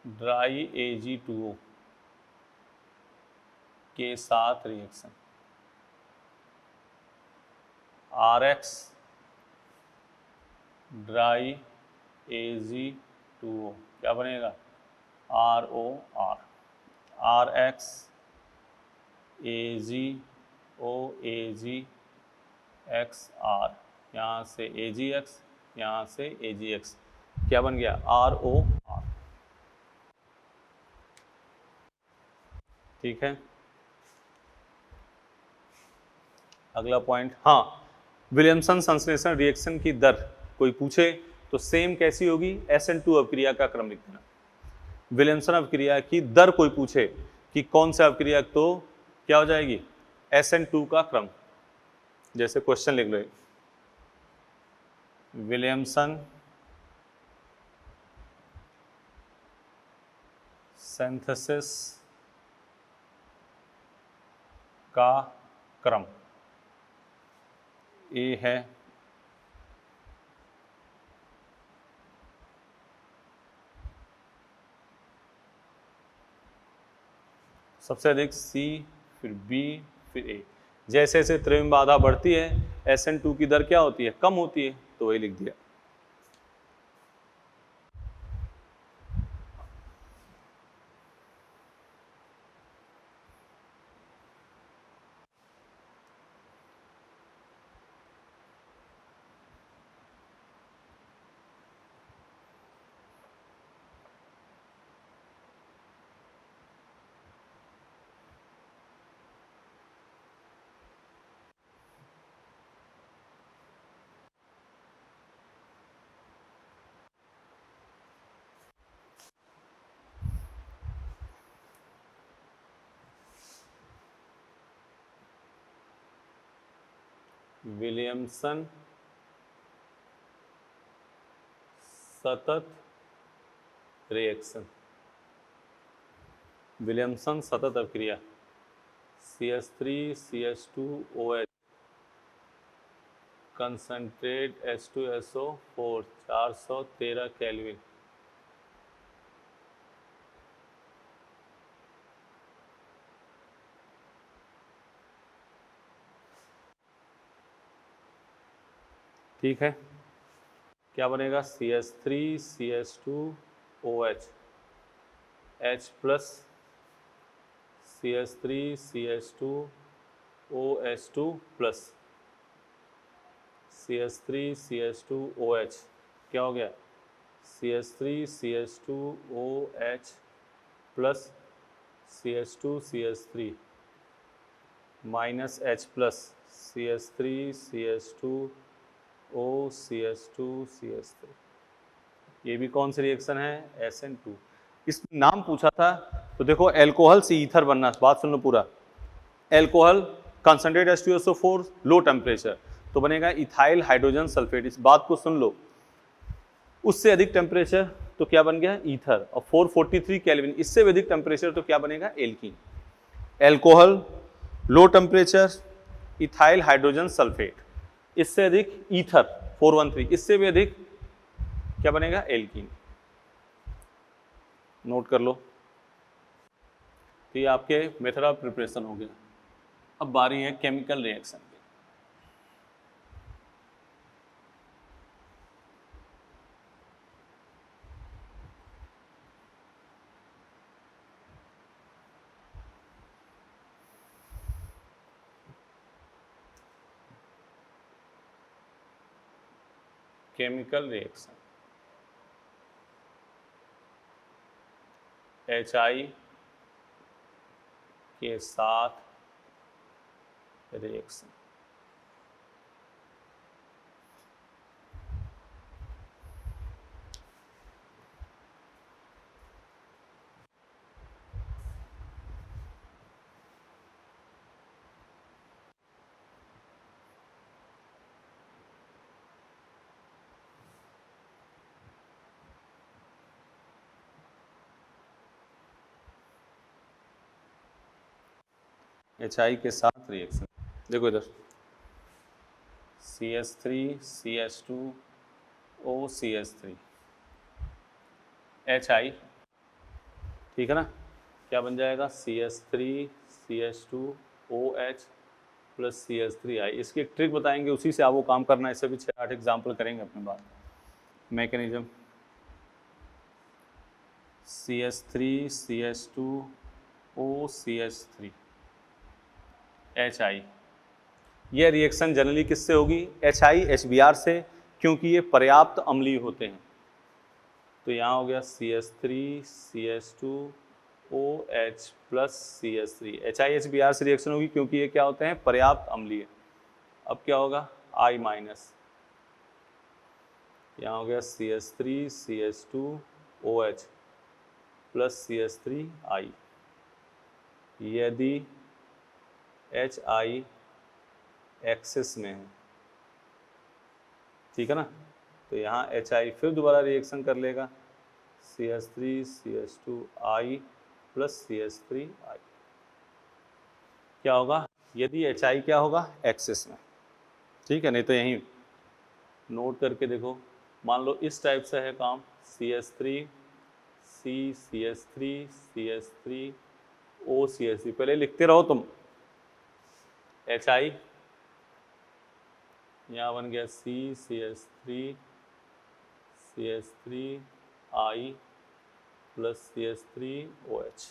ड्राई Ag2O के साथ रिएक्शन, RX ड्राई Ag2O क्या बनेगा, ROR, RX AgO AgXR, यहाँ से AgX, यहाँ से AgX, क्या बन गया, ROR। ठीक है, अगला पॉइंट, हाँ, विलियमसन संश्लेषण रिएक्शन की दर कोई पूछे तो सेम कैसी होगी, SN2 अभिक्रिया का क्रम लिख देना। विलियमसन अभिक्रिया की दर कोई पूछे कि कौन सा अभिक्रिया, तो क्या हो जाएगी, SN2 का क्रम। जैसे क्वेश्चन लिख लो, विलियमसन सिंथेसिस का क्रम ए है, सबसे अधिक सी, फिर बी, फिर ए। जैसे जैसे त्रिविम बाधा बढ़ती है SN2 की दर क्या होती है, कम होती है, तो वही लिख दिया। विलियमसन सतत रिएक्शन, विलियमसन सतत अभिक्रिया CH3CH2OH कंसंट्रेट H2SO4 413 केल्विन। ठीक है, क्या बनेगा, CH3CH2OH H plus CH3CH2OH2 plus CH3CH2OH क्या हो गया, CH3CH2OH plus CH2CH3 minus H plus CH3CH2OCH2CH3। ये भी कौन सी रिएक्शन है, SN2। इस नाम पूछा था तो देखो एल्कोहल से ईथर बनना, बात सुन लो पूरा। Alcohol concentrate H2SO4 low temperature, तो बनेगा इथाइल हाइड्रोजन सल्फेट। इस बात को सुन लो, उससे अधिक टेम्परेचर तो क्या बन गया, ईथर, और 443 केल्विन, इससे भी अधिक टेम्परेचर तो क्या बनेगा, alkene. Alcohol low temperature ethyl hydrogen sulphate, इससे अधिक ईथर 413, इससे भी अधिक क्या बनेगा, एल्कीन। नोट कर लो। तो ये आपके मेथड ऑफ प्रिपरेशन हो गया। अब बारी है केमिकल रिएक्शन की। केमिकल रिएक्शन HI के साथ रिएक्शन, HI के साथ रिएक्शन। देखो इधर CH3CH2OCH3 HI, ठीक है ना, क्या बन जाएगा, CH3CH2OH प्लस CH3I। इसकी एक ट्रिक बताएंगे, उसी से आप वो काम करना है। इससे भी 6-8 एग्जाम्पल करेंगे अपने बात। मैकेनिज्म CH3CH2OCH3 HI, यह रिएक्शन जनरली किससे होगी, HI HBr से, क्योंकि ये पर्याप्त अम्लीय होते हैं। तो यहाँ हो गया CH3CH2OH plus CH3, HI HBr से रिएक्शन होगी क्योंकि ये क्या होते हैं, पर्याप्त अम्लीय। अब क्या होगा, I माइनस, यहाँ हो गया CH3CH2OH प्लस CH3I। यदि HI एक्सेस में है, ठीक है ना, तो यहाँ HI फिर दोबारा रिएक्शन कर लेगा, CH3CH2I प्लस CH3I। क्या होगा यदि HI क्या होगा एक्सिस में, ठीक है, नहीं तो यहीं नोट करके देखो। मान लो इस टाइप से है काम, CH3 C CH3 CH3 O CH3, पहले लिखते रहो तुम। HI यहाँ बन गया C CH3 CH3I plus CH3OH,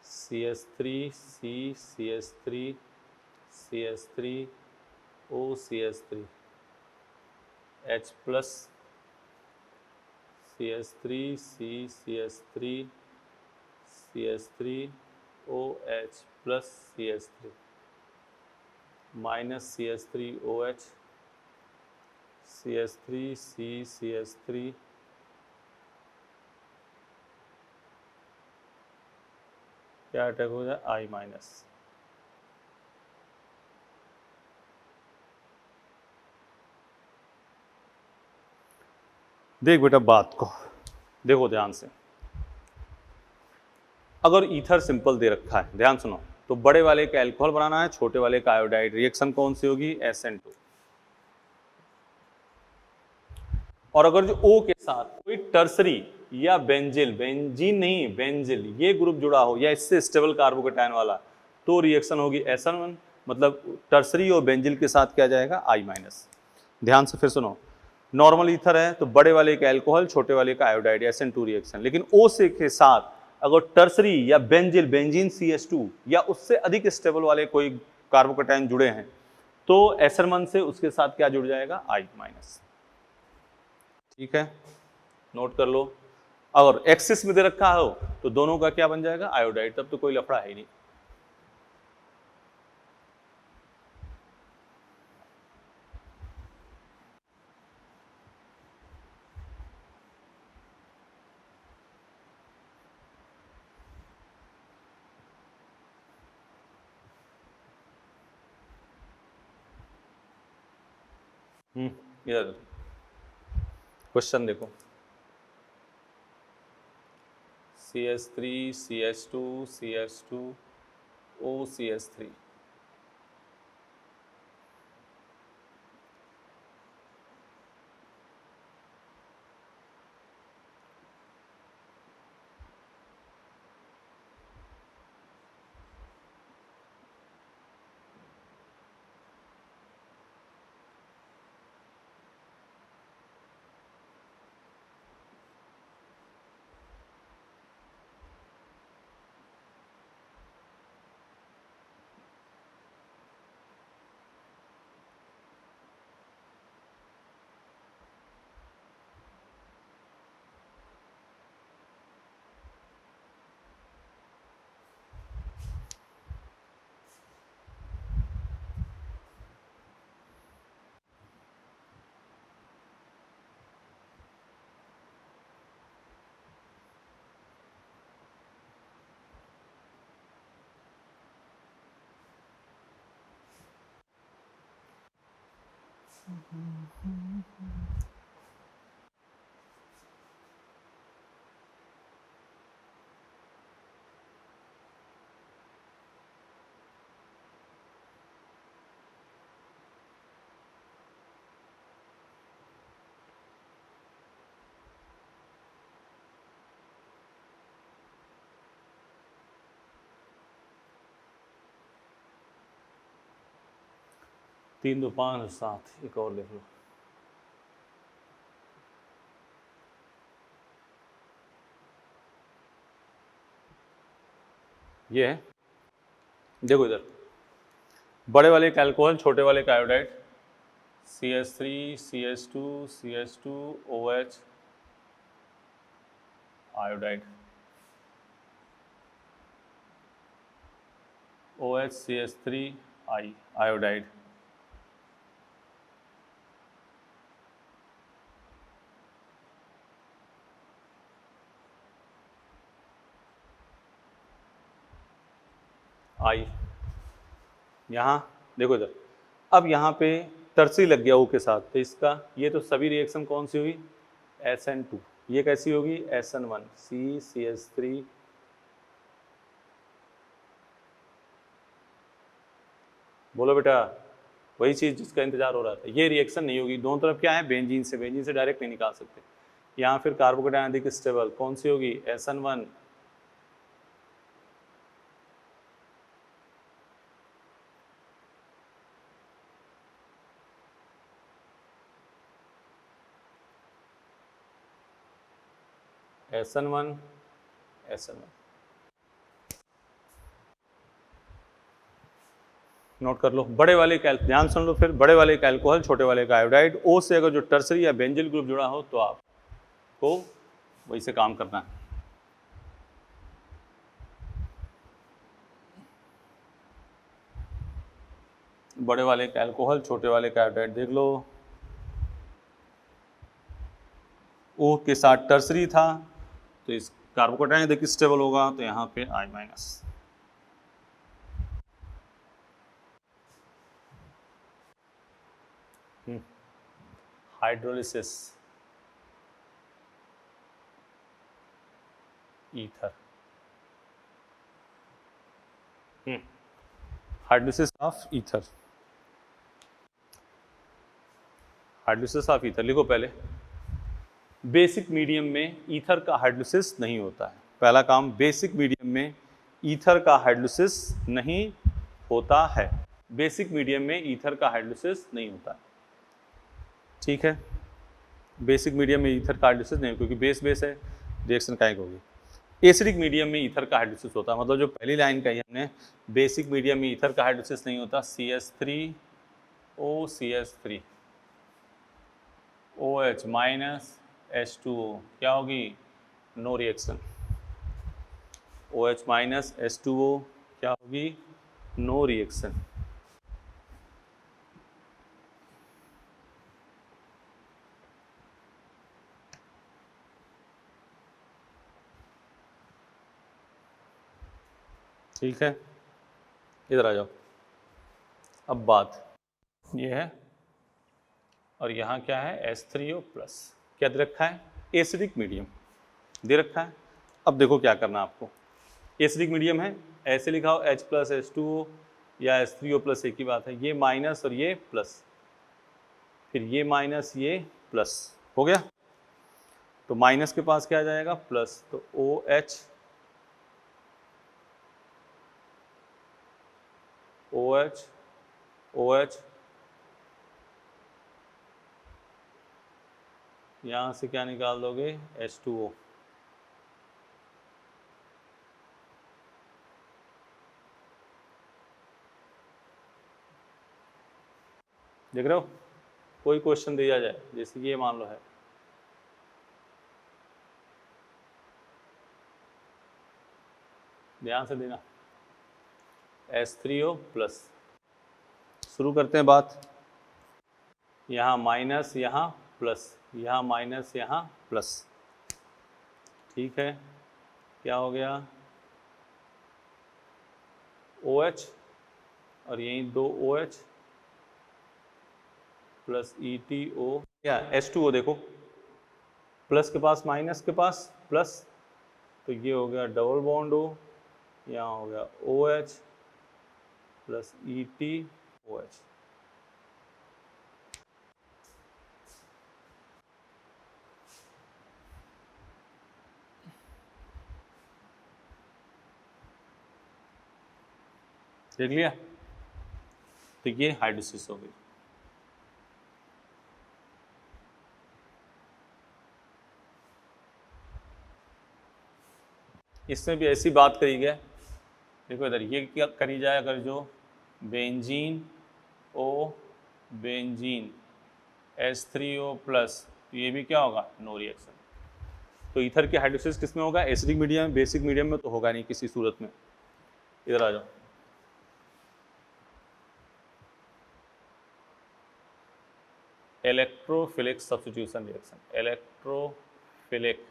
CH3 C CH3 CH3O CH3 H plus CH3 C CH3 CH3OH plus CH3 minus CH3OH CH3 C CH3 क्या अटैक हो जाए I माइनस। देख बेटा बात को देखो ध्यान से, अगर ईथर सिंपल दे रखा है, ध्यान सुनो, तो बड़े वाले का अल्कोहल बनाना है, छोटे वाले का आयोडाइड, रिएक्शन कौन सी होगी SN2। और अगर जो O के साथ कोई टर्सरी या बेंजिल, बेंजीन नहीं बेंजिल, ये ग्रुप जुड़ा हो या इससे स्टेबल कार्बोकेटायन वाला, तो रिएक्शन होगी SN1, मतलब टर्सरी और बेंजिल के साथ क्या जाएगा I माइनस। ध्यान से फिर सुनो, नॉर्मल ईथर है तो बड़े वाले का अल्कोहल, छोटे वाले का आयोडाइड, SN2 रिएक्शन। लेकिन O से के साथ अगर टर्सरी या बेंजिल, बेंजीन CH2 या उससे अधिक स्टेबल वाले कोई कार्बोकेटायन जुड़े हैं, तो SN1 से उसके साथ क्या जुड़ जाएगा I माइनस। ठीक है, नोट कर लो। अगर एक्सिस में दे रखा हो तो दोनों का क्या बन जाएगा आयोडाइड, तब तो कोई लफड़ा है ही नहीं। इधर क्वेश्चन देखो, CH3 CH2 CH2 O CH3, तीन दो पाँच सात, एक और देख लो। ये है, देखो इधर बड़े वाले का अल्कोहल, छोटे वाले का iodide, CH3 CH2 CH2 OH iodide, OH CH3I iodide, I। यहाँ देखो इधर, अब यहाँ पे टर्सरी लग गया O के साथ, तो इसका ये तो सभी रिएक्शन कौन सी हुई SN2, ये कैसी होगी SN1 CCH3 बोलो बेटा, वही चीज़ जिसका इंतजार हो रहा था। ये रिएक्शन नहीं होगी, दोनों तरफ क्या है बेंजीन से डायरेक्ट नहीं निकाल सकते। यहाँ फिर कार्बोकेटायन अधिक स्टेबल कौन सी होगी SN1 SN1 SN1 नोट कर लो। बड़े वाले ध्यान सुन लो, फिर बड़े वाले का अल्कोहल, छोटे वाले का आयोडाइड। O से अगर जो टर्सरी या बेंजिल ग्रुप जुड़ा हो तो आपको वही से काम करना है। बड़े वाले का अल्कोहल, छोटे वाले का आयोडाइड देख लो। O के साथ टर्सरी था तो इस कार्बोकेटायन देखिए स्टेबल होगा, तो यहाँ पे I-। Hydrolysis ether, hydrolysis of ether, hydrolysis of ether लिखो पहले। बेसिक मीडियम में ईथर का हाइड्रोलिसिस नहीं होता है। पहला काम, बेसिक मीडियम में ईथर का हाइड्रोलिसिस नहीं होता है। बेसिक मीडियम में ईथर का हाइड्रोलिसिस नहीं होता है, ठीक है। बेसिक मीडियम में ईथर का हाइड्रोलिसिस नहीं, क्योंकि बेस है, रिएक्शन काइक होगी। एसिडिक मीडियम में ईथर का हाइड्रोलिसिस होता है, मतलब जो पहली लाइन कही हमने, बेसिक मीडियम में ईथर का हाइड्रोलिसिस नहीं होता। CH3O CH3 OH minus H2O क्या होगी, no reaction. OH minus H2O क्या होगी, नो रिएक्शन। ठीक है, इधर आ जाओ। अब बात ये है, और यहाँ क्या है H3O प्लस, क्या दे रखा है, एसिडिक मीडियम दे रखा है। अब देखो क्या करना आपको, एसिडिक मीडियम है, ऐसे लिखा हो H प्लस H2O या H3O प्लस, एक ही बात है। ये माइनस और ये प्लस, फिर ये माइनस ये प्लस, हो गया। तो माइनस के पास क्या आ जाएगा, प्लस, तो OH OH OH, यहाँ से क्या निकाल दोगे H2O, देख रहे हो। कोई क्वेश्चन दिया जाए, जैसे ये मान लो है, ध्यान से देना, H3O प्लस, शुरू करते हैं बात। यहाँ माइनस, यहाँ प्लस, यहाँ माइनस, यहाँ प्लस, ठीक है। क्या हो गया, OH और यहीं दो OH प्लस ETO, क्या H2O देखो, प्लस के पास माइनस के पास प्लस, तो ये हो गया डबल बॉन्ड O, यहाँ हो गया OH प्लस ETOH। देख लिया, तो ये हाइड्रोलिसिस हो गई। इसमें भी ऐसी बात करी गया, देखो इधर ये क्या करी जाए, अगर जो benzene O benzene H3O plus, तो ये भी क्या होगा, नो रिएक्शन। तो ईथर की हाइड्रोलिसिस किस में होगा, एसिडिक मीडियम, बेसिक मीडियम में तो होगा नहीं किसी सूरत में। इधर आ जाओ, electrophilic substitution reaction, electrophilic,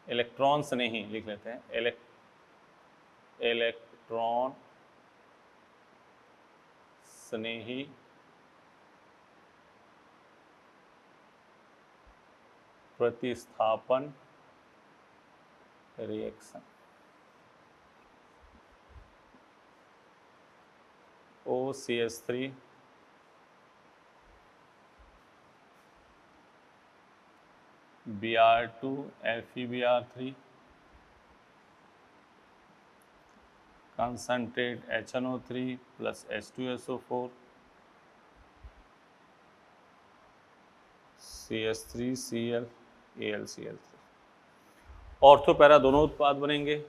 electron से नहीं लिख लेते हैं, इलेक्ट्रॉन स्नेही प्रतिस्थापन reaction OCH3 Br2 FeBr3 concentrate HNO3 plus H2SO4 CH3Cl AlCl3। Ortho para दोनों उत्पाद बनेंगे।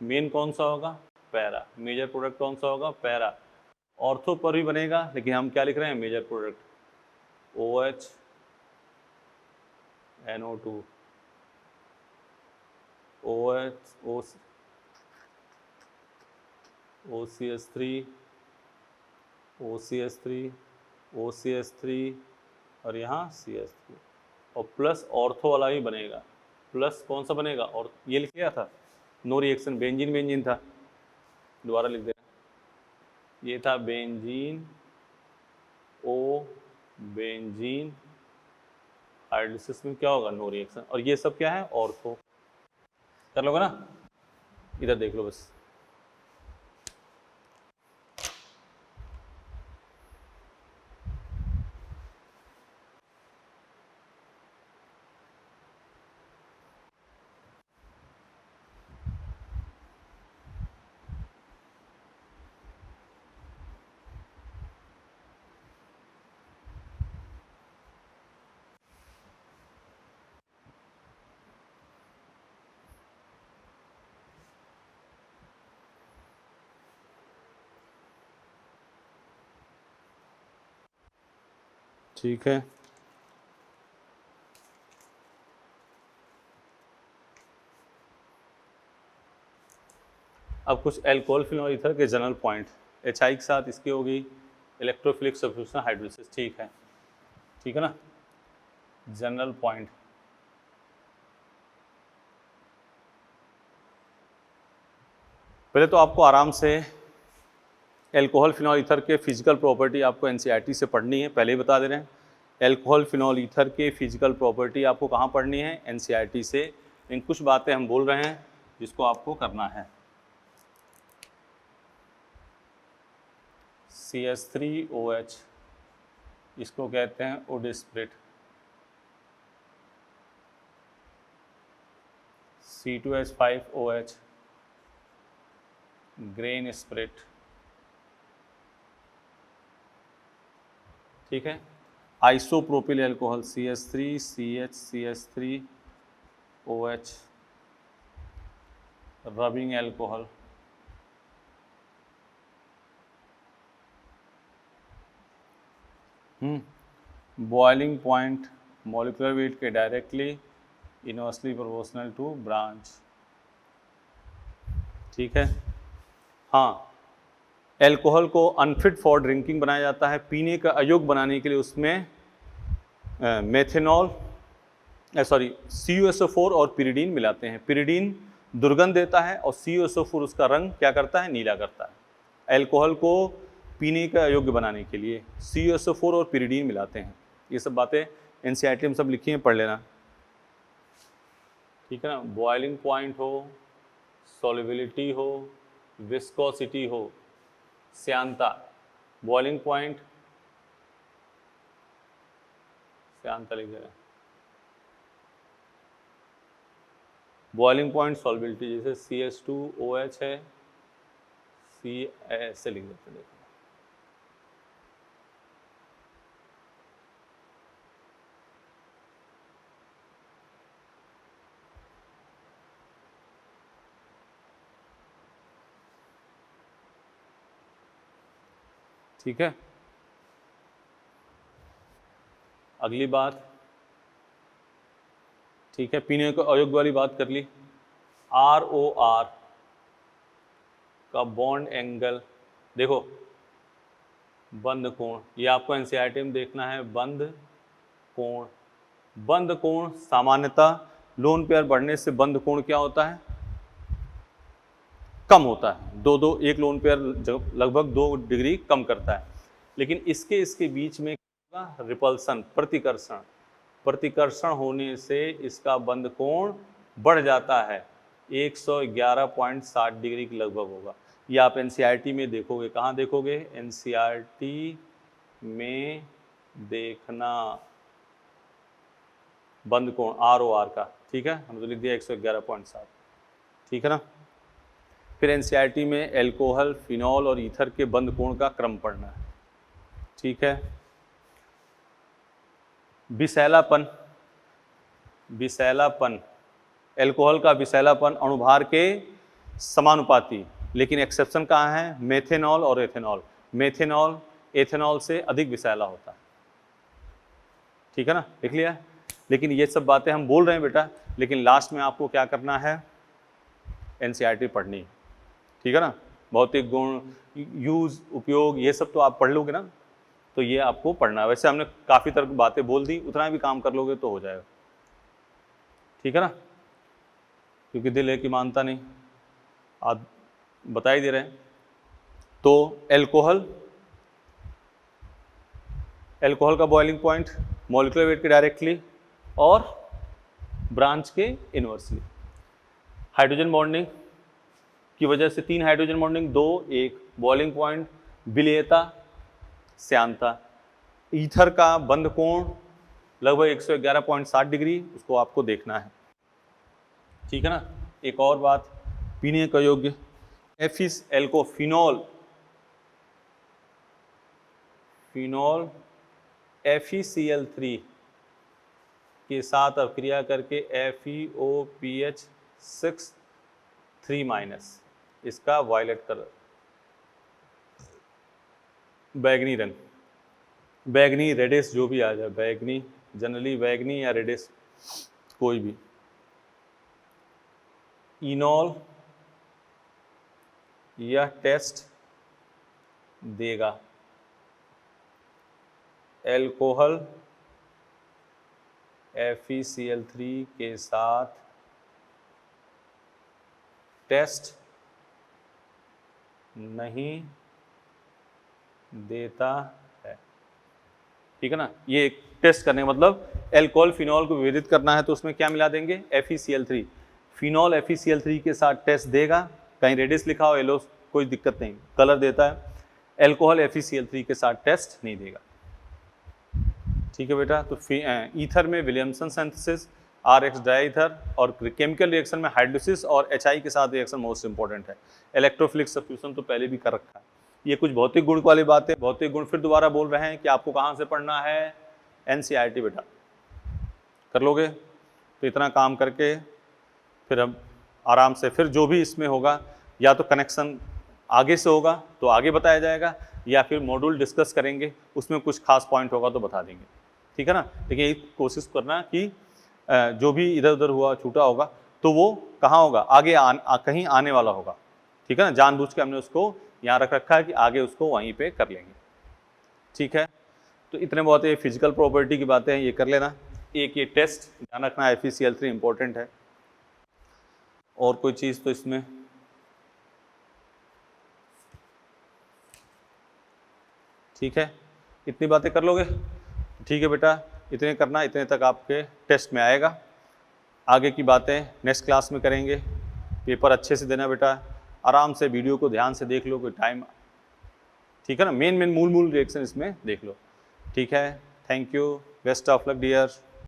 मेन कौन सा होगा? पैरा। मेजर प्रोडक्ट कौन सा होगा? पैरा। ऑर्थो पर भी बनेगा, लेकिन हम क्या लिख रहे हैं? Major product OH NO2 OH OCH3 OCH3 OCH3 और यहाँ CH3 और प्लस ऑर्थो वाला ही बनेगा। प्लस कौन सा बनेगा? और ये लिख लिया था, नो रिएक्शन बेंजीन बेंजीन था, दोबारा लिख देना। ये था बेंजीन O बेंजीन, हाइड्रोलिसिस में क्या होगा? No reaction. और ये सब क्या है? ऑर्थो। कर लोगे ना? इधर देख लो बस। ठीक है, अब कुछ एल्कोहल फिनोल ईथर के जनरल पॉइंट। HI के साथ इसकी होगी इलेक्ट्रोफिलिक सब्स्टिट्यूशन हाइड्रोलिसिस। ठीक है ना? जनरल पॉइंट, पहले तो आपको आराम से एल्कोहल फिनोल ईथर के फिजिकल प्रॉपर्टी आपको NCERT से पढ़नी है, पहले ही बता दे रहे हैं। एल्कोहल फिनोल ईथर के फिजिकल प्रॉपर्टी आपको कहाँ पढ़नी है? NCERT से। इन कुछ बातें हम बोल रहे हैं जिसको आपको करना है। CH3OH इसको कहते हैं would spirit. C2H5OH grain spirit. ठीक है। Isopropyl alcohol CH3CH3OH rubbing alcohol. Boiling point molecular weight के directly inversely proportional to branch. ठीक है। हाँ, एल्कोहल को अनफिट फॉर ड्रिंकिंग बनाया जाता है, पीने का अयोग्य बनाने के लिए उसमें मेथेनॉल CuSO4 और पिरिडीन मिलाते हैं। पिरिडीन दुर्गंध देता है और CuSO4 उसका रंग क्या करता है? नीला करता है। एल्कोहल को पीने का अयोग्य बनाने के लिए CuSO4 और पिरिडीन मिलाते हैं। ये सब बातें NCERT में सब लिखी हैं, पढ़ लेना। ठीक है ना? बॉइलिंग पॉइंट हो, सॉल्युबिलिटी हो, विस्कोसिटी हो, श्यानता। बॉइलिंग पॉइंट श्यानता लिख देना। बॉइलिंग पॉइंट सॉल्युबिलिटी, जैसे CH2OH है, C ऐसे लिख देते। देखो ठीक है। अगली बात, ठीक है, पीने को अयोग्य वाली बात कर ली। ROR का बॉन्ड एंगल देखो, बंद कोण, ये आपको NCERT में देखना है। बंद कोण, बंद कोण सामान्यतः लोन पेयर बढ़ने से बंद कोण क्या होता है? कम होता है। एक लोन पेयर लगभग 2 डिग्री कम करता है। लेकिन इसके बीच में रिपल्सन, प्रतिकर्षण, प्रतिकर्षण होने से इसका बंध कोण बढ़ जाता है, 111.60 डिग्री के लगभग होगा। ये आप एनसीईआरटी में देखोगे। कहाँ देखोगे? एनसीईआरटी में देखना बंध कोण ROR का, ठीक है, हमने तो लिख दिया 111.60, ठीक है ना। फिर एनसीईआरटी में एल्कोहल, फिनॉल और ईथर के बंध कोण का क्रम पढ़ना है, ठीक है। विषैलापन, विषैलापन, एल्कोहल का विषैलापन अणुभार के समानुपाती, लेकिन एक्सेप्शन कहाँ है? मेथेनॉल और एथेनॉल। मेथेनॉल एथेनॉल से अधिक विषैला होता है, ठीक है ना, लिख लिया। लेकिन ये सब बातें हम बोल रहे हैं बेटा, लेकिन लास्ट में आपको क्या करना है? एनसीईआरटी पढ़नी, ठीक है ना। भौतिक गुण, यूज, उपयोग, ये सब तो आप पढ़ लोगे ना, तो ये आपको पढ़ना है। वैसे हमने काफ़ी तरह की बातें बोल दी, उतना भी काम कर लोगे तो हो जाएगा, ठीक है ना, क्योंकि दिल है कि मानता नहीं, आप बता ही दे रहे हैं। तो एल्कोहल, एल्कोहल का बॉइलिंग पॉइंट मॉलिक्यूलर वेट के डायरेक्टली और ब्रांच के इनवर्सली। हाइड्रोजन बॉन्डिंग की वजह से 3 हाइड्रोजन बॉन्डिंग, 2, 1 बॉइलिंग पॉइंट विलेयता, श्यानता। ईथर का बंध कोण लगभग 111.60 डिग्री, उसको आपको देखना है, ठीक है ना। एक और बात, पीने का योग्य एफिस एल्को फिनॉल, फिनॉल FeCl3 के साथ अभिक्रिया करके FeOPH6 3- इसका वायलेट कलर, बैगनी रंग, बैगनी, रेडिश, जो भी आ जाए, बैगनी, जनरली बैगनी या रेडिश, कोई भी। इनॉल यह टेस्ट देगा, एल्कोहल FeCl3 के साथ टेस्ट नहीं देता है, ठीक है ना। ये एक टेस्ट करने का मतलब एल्कोहल फिनॉल को विभेदित करना है, तो उसमें क्या मिला देंगे? FeCl3। फिनॉल FeCl3 के साथ टेस्ट देगा, कहीं रेडिस लिखा हो, येलो, कोई दिक्कत नहीं, कलर देता है। एल्कोहल FeCl3 के साथ टेस्ट नहीं देगा, ठीक है बेटा। तो ईथर में विलियमसन सिंथेसिस, RX डाईथर, और केमिकल रिएक्शन में हाइड्रोलिसिस और HI के साथ रिएक्शन मोस्ट इंपॉर्टेंट है। इलेक्ट्रोफिलिक सब्स्टिट्यूशन तो पहले भी कर रखा है। ये कुछ भौतिक गुण वाली बातें, भौतिक गुण फिर दोबारा बोल रहे हैं कि आपको कहाँ से पढ़ना है? एनसीईआरटी बेटा, कर लोगे तो इतना काम करके फिर हम आराम से, फिर जो भी इसमें होगा, या तो कनेक्शन आगे से होगा तो आगे बताया जाएगा, या फिर मॉड्यूल डिस्कस करेंगे, उसमें कुछ खास पॉइंट होगा तो बता देंगे, ठीक है ना। लेकिन ये कोशिश करना कि जो भी इधर उधर हुआ, छूटा होगा, तो वो कहाँ होगा? आगे कहीं आने वाला होगा, ठीक है ना। जानबूझ के हमने उसको यहाँ रख रखा है कि आगे उसको वहीं पे कर लेंगे, ठीक है। तो इतने बहुत ये फिजिकल प्रॉपर्टी की बातें हैं, ये कर लेना। एक ये टेस्ट ध्यान रखना, FeCl3 इंपॉर्टेंट है। और कोई चीज़ तो इसमें, ठीक है, इतनी बातें कर लोगे, ठीक है बेटा। इतने करना, इतने तक आपके टेस्ट में आएगा। आगे की बातें नेक्स्ट क्लास में करेंगे। पेपर अच्छे से देना बेटा, आराम से वीडियो को ध्यान से देख लो, कोई टाइम, ठीक है ना। मेन मूल रिएक्शन इसमें देख लो, ठीक है। Thank you, best of luck dear.